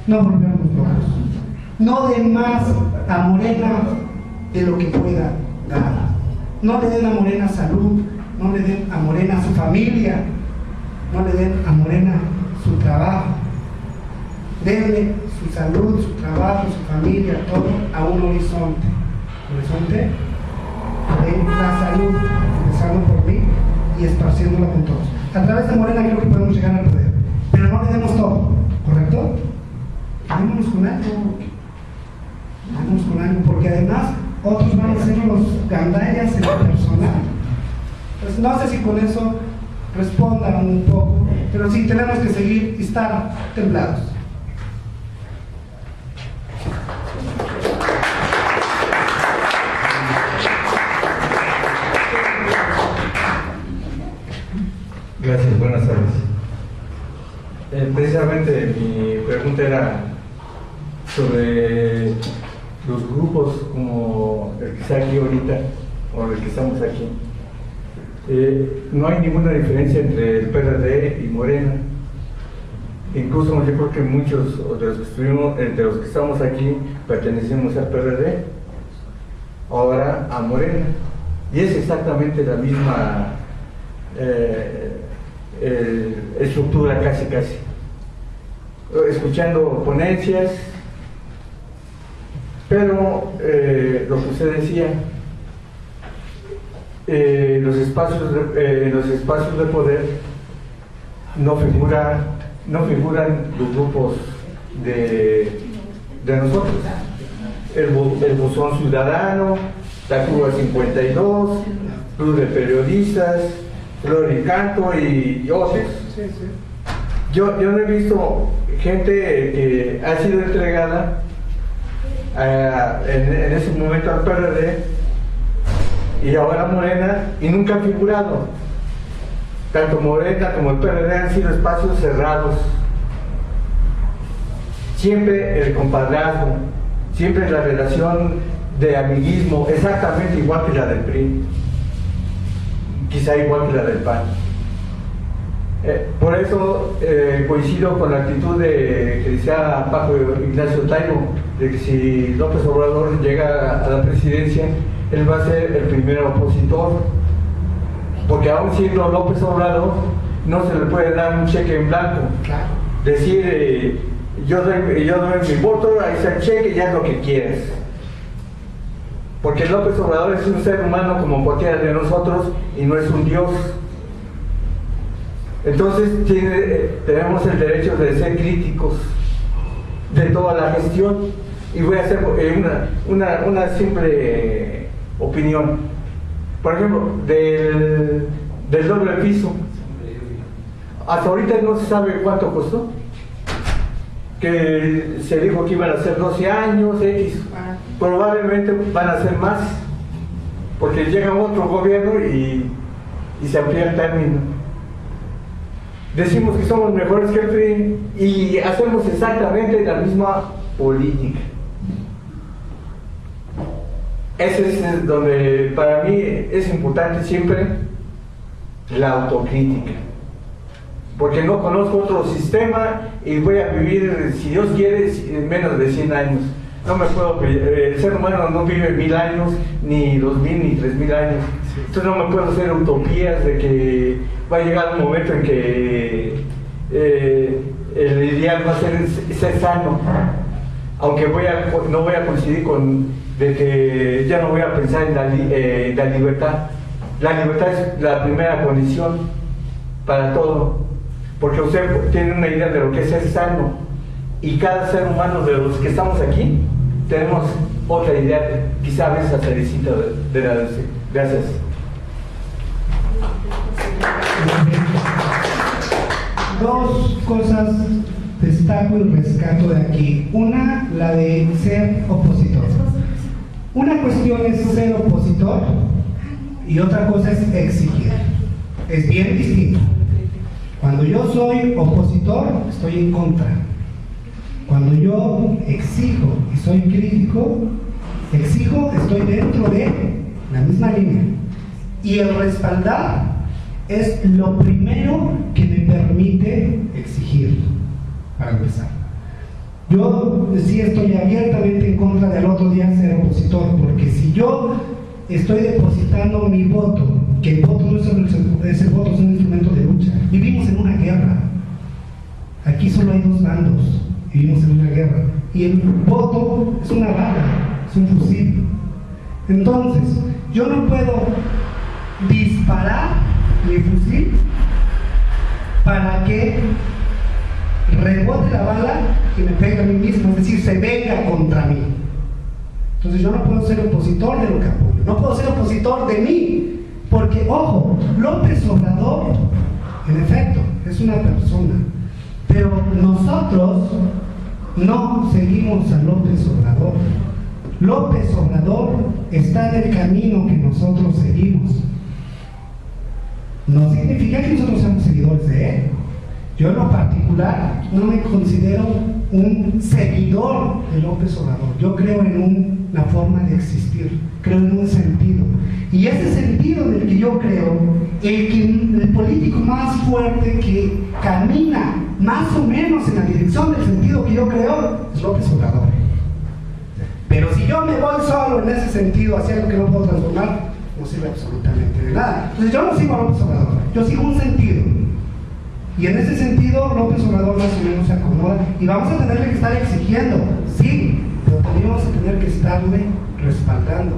No volvernos locos. No den más a Morena de lo que pueda dar. No le den a Morena salud, no le den a Morena su familia, no le den a Morena su trabajo. Denle su salud, su trabajo, su familia, todo a un horizonte. Horizonte de la salud, empezando por mí y esparciéndola con todos. A través de Morena creo que podemos llegar al poder, pero no le demos todo, ¿correcto? Quedémonos con algo. Quedémonos con algo, porque además otros van a ser los gandallas en lo personal. Pues no sé si con eso respondan un poco, pero sí tenemos que seguir y estar templados. Gracias, buenas tardes. Precisamente mi pregunta era sobre los grupos como el que está aquí ahorita o el que estamos aquí. No hay ninguna diferencia entre el PRD y Morena. Incluso yo creo que muchos de los que estamos aquí pertenecemos al PRD, ahora a Morena. Y es exactamente la misma estructura casi. Escuchando ponencias, pero lo que usted decía, los espacios de poder no figuran los grupos de nosotros. El Buzón Ciudadano, la Cuba 52, Club de Periodistas, Flor y Canto y otros. Sí. Yo no he visto gente que ha sido entregada en ese momento al PRD y ahora Morena y nunca han figurado. Tanto Morena como el PRD han sido espacios cerrados. Siempre el compadrazgo, siempre la relación de amiguismo, exactamente igual que la del PRI, quizá igual que la del PAN. Por eso coincido con la actitud que decía Paco Ignacio Taibo, de que si López Obrador llega a la presidencia, él va a ser el primer opositor, porque aún siendo López Obrador, no se le puede dar un cheque en blanco. Claro. Decir, yo doy mi voto, ahí está el cheque, ya es lo que quieras. Porque López Obrador es un ser humano como cualquiera de nosotros y no es un dios. Entonces tenemos el derecho de ser críticos de toda la gestión. Y voy a hacer una simple opinión. Por ejemplo, del doble piso. Hasta ahorita no se sabe cuánto costó. Que se dijo que iban a ser 12 años, X. Probablemente van a ser más, porque llega otro gobierno y se amplía el término. Decimos que somos mejores que el PRI y hacemos exactamente la misma política. Ese es donde para mí es importante siempre la autocrítica, porque no conozco otro sistema y voy a vivir, si Dios quiere, en menos de 100 años. No me puedo, el ser humano no vive 1000 años, ni 2000, ni 3000 años. Entonces no me puedo hacer utopías de que va a llegar un momento en que el ideal va a ser sano. Aunque no voy a coincidir con de que ya no voy a pensar en la libertad. La libertad es la primera condición para todo, porque usted tiene una idea de lo que es ser sano, y cada ser humano de los que estamos aquí tenemos otra idea, quizá a veces hasta distinta de la de usted. Gracias. Dos cosas destaco y rescato de aquí. Una, la de ser opositor. Una cuestión es ser opositor y otra cosa es exigir. Es bien distinto. Cuando yo soy opositor, estoy en contra. Cuando yo exijo y soy crítico, estoy dentro de la misma línea. Y el respaldar es lo primero que me permite exigir, para empezar. Yo sí estoy abiertamente en contra del otro día ser opositor, porque si yo estoy depositando mi voto, que el voto no es ese voto, es un instrumento de lucha. Vivimos en una guerra. Aquí solo hay dos bandos. Vivimos en una guerra. Y el voto es una bala, es un fusil. Entonces, yo no puedo disparar mi fusil para que rebote la bala y me pegue a mí mismo, es decir, se venga contra mí. Entonces yo no puedo ser opositor de lo que apoyo, no puedo ser opositor de mí, porque, ojo, López Obrador, en efecto, es una persona, pero nosotros no seguimos a López Obrador. López Obrador está en el camino que nosotros seguimos. No significa que nosotros seamos seguidores de él. Yo en lo particular no me considero un seguidor de López Obrador. Yo creo en una forma de existir, creo en un sentido. Y ese sentido en el que yo creo, el político más fuerte que camina más o menos en la dirección del sentido que yo creo, es López Obrador. Pero si yo me voy solo en ese sentido hacia algo que no puedo transformar, no sirve absolutamente de nada. Entonces yo no sigo a López Obrador, yo sigo un sentido. Y en ese sentido López Obrador más o menos se acomoda y vamos a tenerle que estar exigiendo, sí, pero también vamos a tener que estarle respaldando.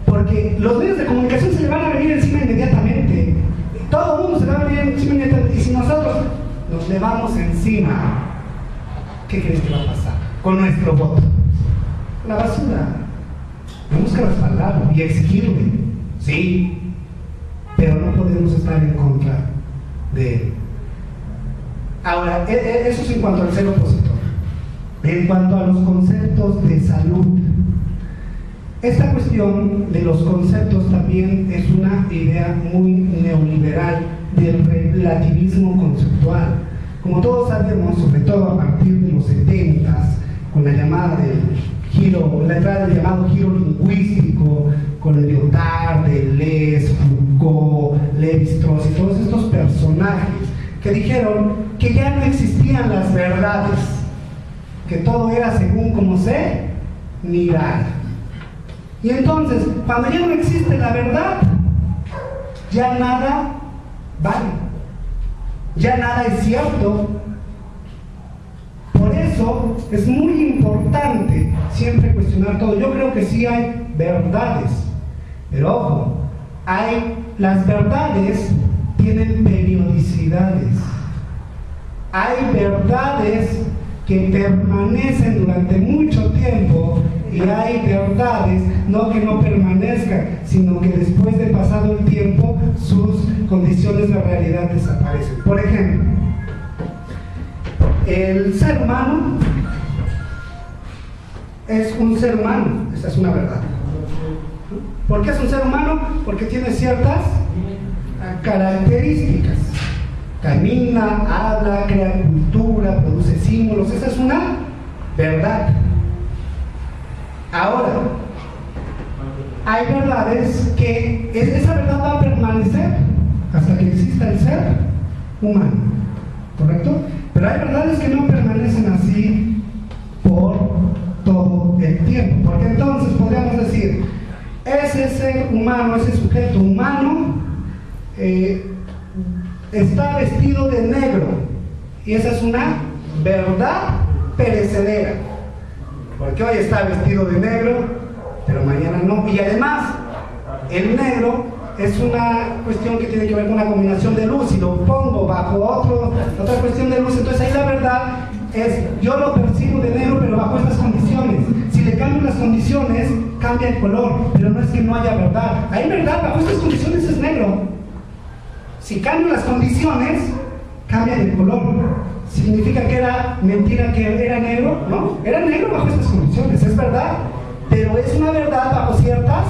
Porque los medios de comunicación se le van a venir encima inmediatamente. Todo el mundo se le va a venir encima inmediatamente. Y si nosotros nos le vamos encima, ¿qué crees que va a pasar con nuestro voto? La basura. Tenemos que respaldarlo y exigirle, sí, pero no podemos estar en contra de él. Ahora, eso es en cuanto al ser opositor. En cuanto a los conceptos de salud, esta cuestión de los conceptos también es una idea muy neoliberal del relativismo conceptual. Como todos sabemos, sobre todo a partir de los 70s, con la llamada del giro, la entrada del llamado giro lingüístico, con el Lyotard, Deleuze, Foucault, Lévi-Strauss y todos estos personajes que dijeron que ya no existían las verdades, que todo era según como se mirara. Y entonces, cuando ya no existe la verdad, ya nada vale, ya nada es cierto. Por eso es muy importante siempre cuestionar todo. Yo creo que sí hay verdades, pero ojo, las verdades tienen periodicidades. Hay verdades que permanecen durante mucho tiempo y hay verdades no que no permanezcan, sino que después de pasado el tiempo sus condiciones de realidad desaparecen. Por ejemplo, el ser humano es un ser humano, esa es una verdad. ¿Por qué es un ser humano? Porque tiene ciertas características. Camina, habla, crea cultura, produce símbolos, esa es una verdad. Ahora, hay verdades que esa verdad va a permanecer hasta que exista el ser humano, ¿correcto? Pero hay verdades que no permanecen así por todo el tiempo, porque entonces podríamos decir, ese ser humano, ese sujeto humano está vestido de negro, y esa es una verdad perecedera, porque hoy está vestido de negro, pero mañana no. Y además, el negro es una cuestión que tiene que ver con una combinación de luz, y lo pongo bajo otra cuestión de luz. Entonces ahí la verdad es, yo lo percibo de negro, pero bajo estas condiciones. Si le cambio las condiciones, cambia el color, pero no es que no haya verdad. Hay verdad, bajo estas condiciones es negro. Si cambio las condiciones, cambia el color. ¿Significa que era mentira que era negro? No, era negro bajo estas condiciones, es verdad, pero es una verdad bajo ciertas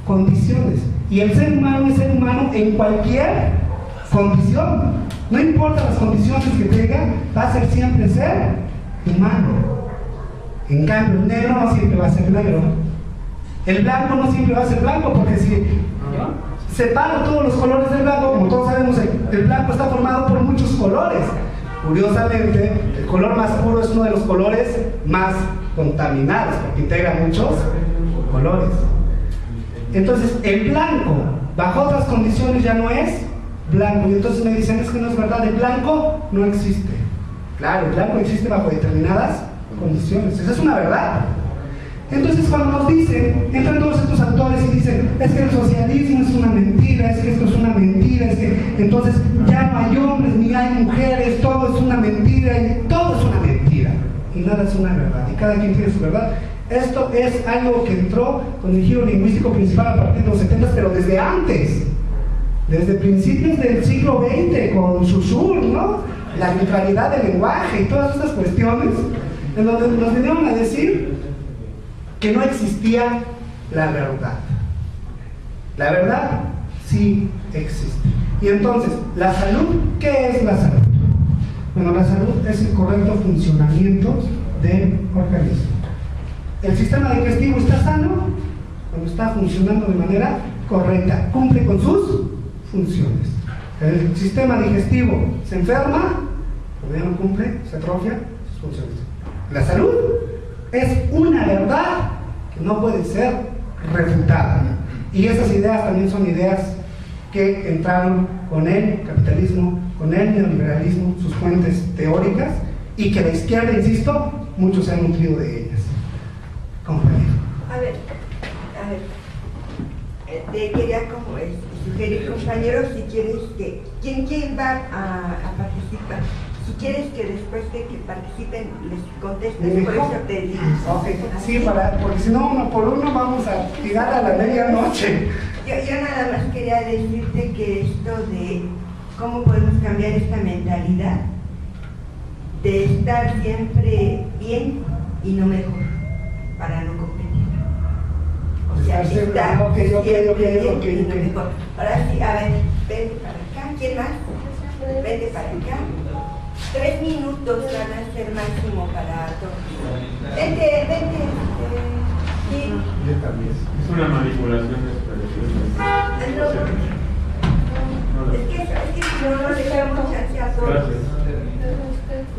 condiciones. Y el ser humano es ser humano en cualquier condición. No importa las condiciones que tenga, va a ser siempre ser humano. En cambio, el negro no siempre va a ser negro. El blanco no siempre va a ser blanco, porque si separo todos los colores del blanco, como todos sabemos, el blanco está formado por muchos colores. Curiosamente, el color más puro es uno de los colores más contaminados, porque integra muchos colores. Entonces, el blanco, bajo otras condiciones, ya no es blanco. Y entonces me dicen, es que no es verdad, el blanco no existe. Claro, el blanco existe bajo determinadas condiciones. Esa es una verdad. Entonces, cuando nos dicen, entran todos estos autores y dicen, es que el socialismo es una mentira, es que esto es una mentira, es que entonces ya no hay hombres ni hay mujeres, todo es una mentira, y todo es una mentira, y nada es una verdad, y cada quien tiene su verdad. Esto es algo que entró con el giro lingüístico principal a partir de los 70, pero desde antes, desde principios del siglo XX, con Saussure, ¿no? La neutralidad del lenguaje y todas estas cuestiones, en donde nos vinieron a decir que no existía la verdad. La verdad sí existe. Y entonces, ¿la salud? ¿Qué es la salud? Bueno, la salud es el correcto funcionamiento del organismo. El sistema digestivo está sano cuando está funcionando de manera correcta, cumple con sus funciones. El sistema digestivo se enferma cuando ya no cumple, se atrofia sus funciones. La salud es una verdad que no puede ser refutada. Y esas ideas también son ideas que entraron con el capitalismo, con el neoliberalismo, sus fuentes teóricas, y que la izquierda, insisto, muchos se han nutrido de ellas. Compañero. A ver, te quería como sugerir, compañeros, si quieres que, ¿quién va a participar? Si quieres que después de que participen les contestes, por eso te digo. Okay. Sí, porque si no, uno por uno vamos a llegar a la medianoche. Yo nada más quería decirte que esto de cómo podemos cambiar esta mentalidad de estar siempre bien y no mejor, para no competir. O sea, estar siempre bien y no mejor. Ahora sí, a ver, vente para acá, ¿quién más? Vente para acá. 3 minutos van a ser máximo para todos. Vente. Sí. Es una manipulación de expresiones. Es que si no nos dejamos chance a todos. Gracias.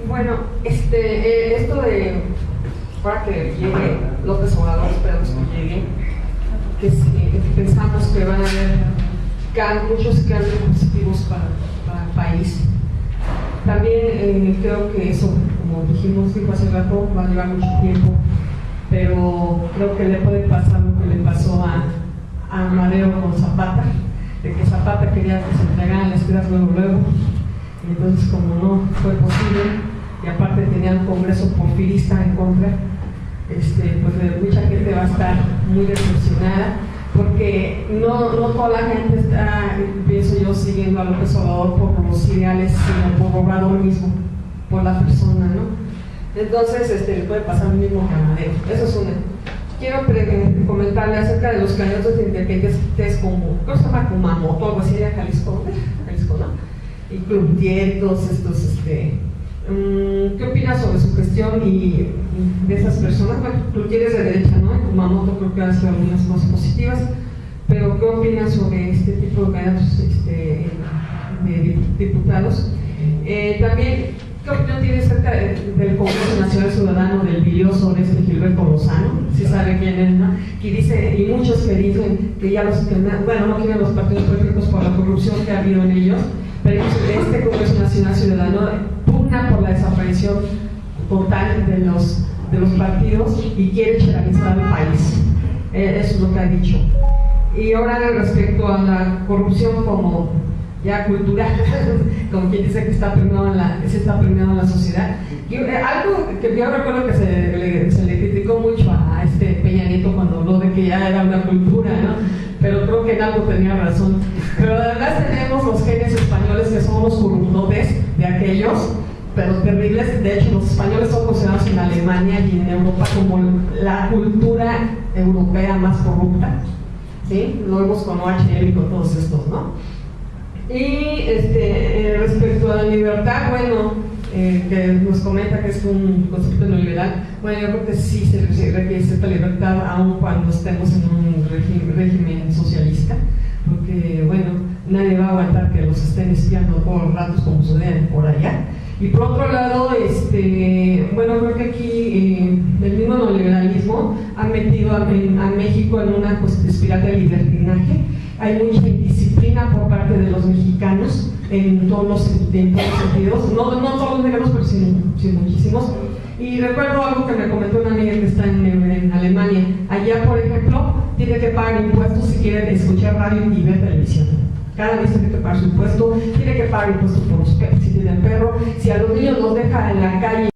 Bueno, esto de para que llegue López Obrador, esperamos que llegue, que pensamos que van a haber muchos cambios positivos para el país. También creo que eso, como dijo hace rato, va a llevar mucho tiempo, pero creo que le puede pasar lo que le pasó a Madero con Zapata, de que Zapata quería que se entregaran las tierras luego, y entonces como no fue posible, y aparte tenía un congreso porfirista en contra, pues mucha gente va a estar muy decepcionada, porque no toda la gente está, pienso yo, siguiendo a López Obrador por los ideales, sino por Obrador mismo, por la persona, ¿no? Entonces le puede pasar lo mismo que a Madero. Eso es una. Quiero comentarle acerca de los candidatos independientes como, ¿cómo se llama? Kumamoto, algo así, de Jalisco, ¿no? Y Cloutier y todos estos ¿Qué opinas sobre su gestión y de esas personas? Bueno, tú tienes de derecha, ¿no? En Kumamoto creo que ha sido algunas cosas positivas, pero ¿qué opinas sobre este tipo de candidatos de diputados? También, ¿qué opinión tienes acerca del Congreso Nacional Ciudadano del bilioso de Gilberto Lozano? Si sabe quién es, ¿no? Que dice, y muchos que dicen que ya no quieren los partidos políticos por la corrupción que ha habido en ellos, pero este Congreso Nacional Ciudadano pugna por la desaparición total de los partidos y quiere cheranizar al país. Eso es lo que ha dicho. Y ahora respecto a la corrupción como ya cultural, como quien dice que se está premiando en la sociedad. Algo que yo recuerdo que se le criticó mucho a Peña Nieto cuando habló de que ya era una cultura, ¿no? Pero creo que en algo tenía razón. Pero además tenemos los genes españoles que son los corruptotes de aquellos, pero terribles. De hecho, los españoles son considerados en Alemania y en Europa como la cultura europea más corrupta. ¿Sí? Lo vemos con OHL y con todos estos, ¿no? Y respecto a la libertad, bueno, que nos comenta que es un concepto neoliberal, bueno, yo creo que sí se requiere cierta libertad aun cuando estemos en un régimen socialista, porque, bueno, nadie va a aguantar que los estén espiando todos los ratos como sucede por allá. Y por otro lado, bueno, creo que aquí el mismo neoliberalismo ha metido a México en una espiral de libertinaje. Hay mucha indisciplina por parte de los mexicanos en todos los sentidos, no todos los mexicanos, pero sí muchísimos. Y recuerdo algo que me comentó una amiga que está en Alemania. Allá, por ejemplo, tiene que pagar impuestos si quiere escuchar radio y ver televisión. Cada vez tiene que pagar su impuesto, tiene que pagar impuestos por los perros si tienen perro. Si a los niños los deja en la calle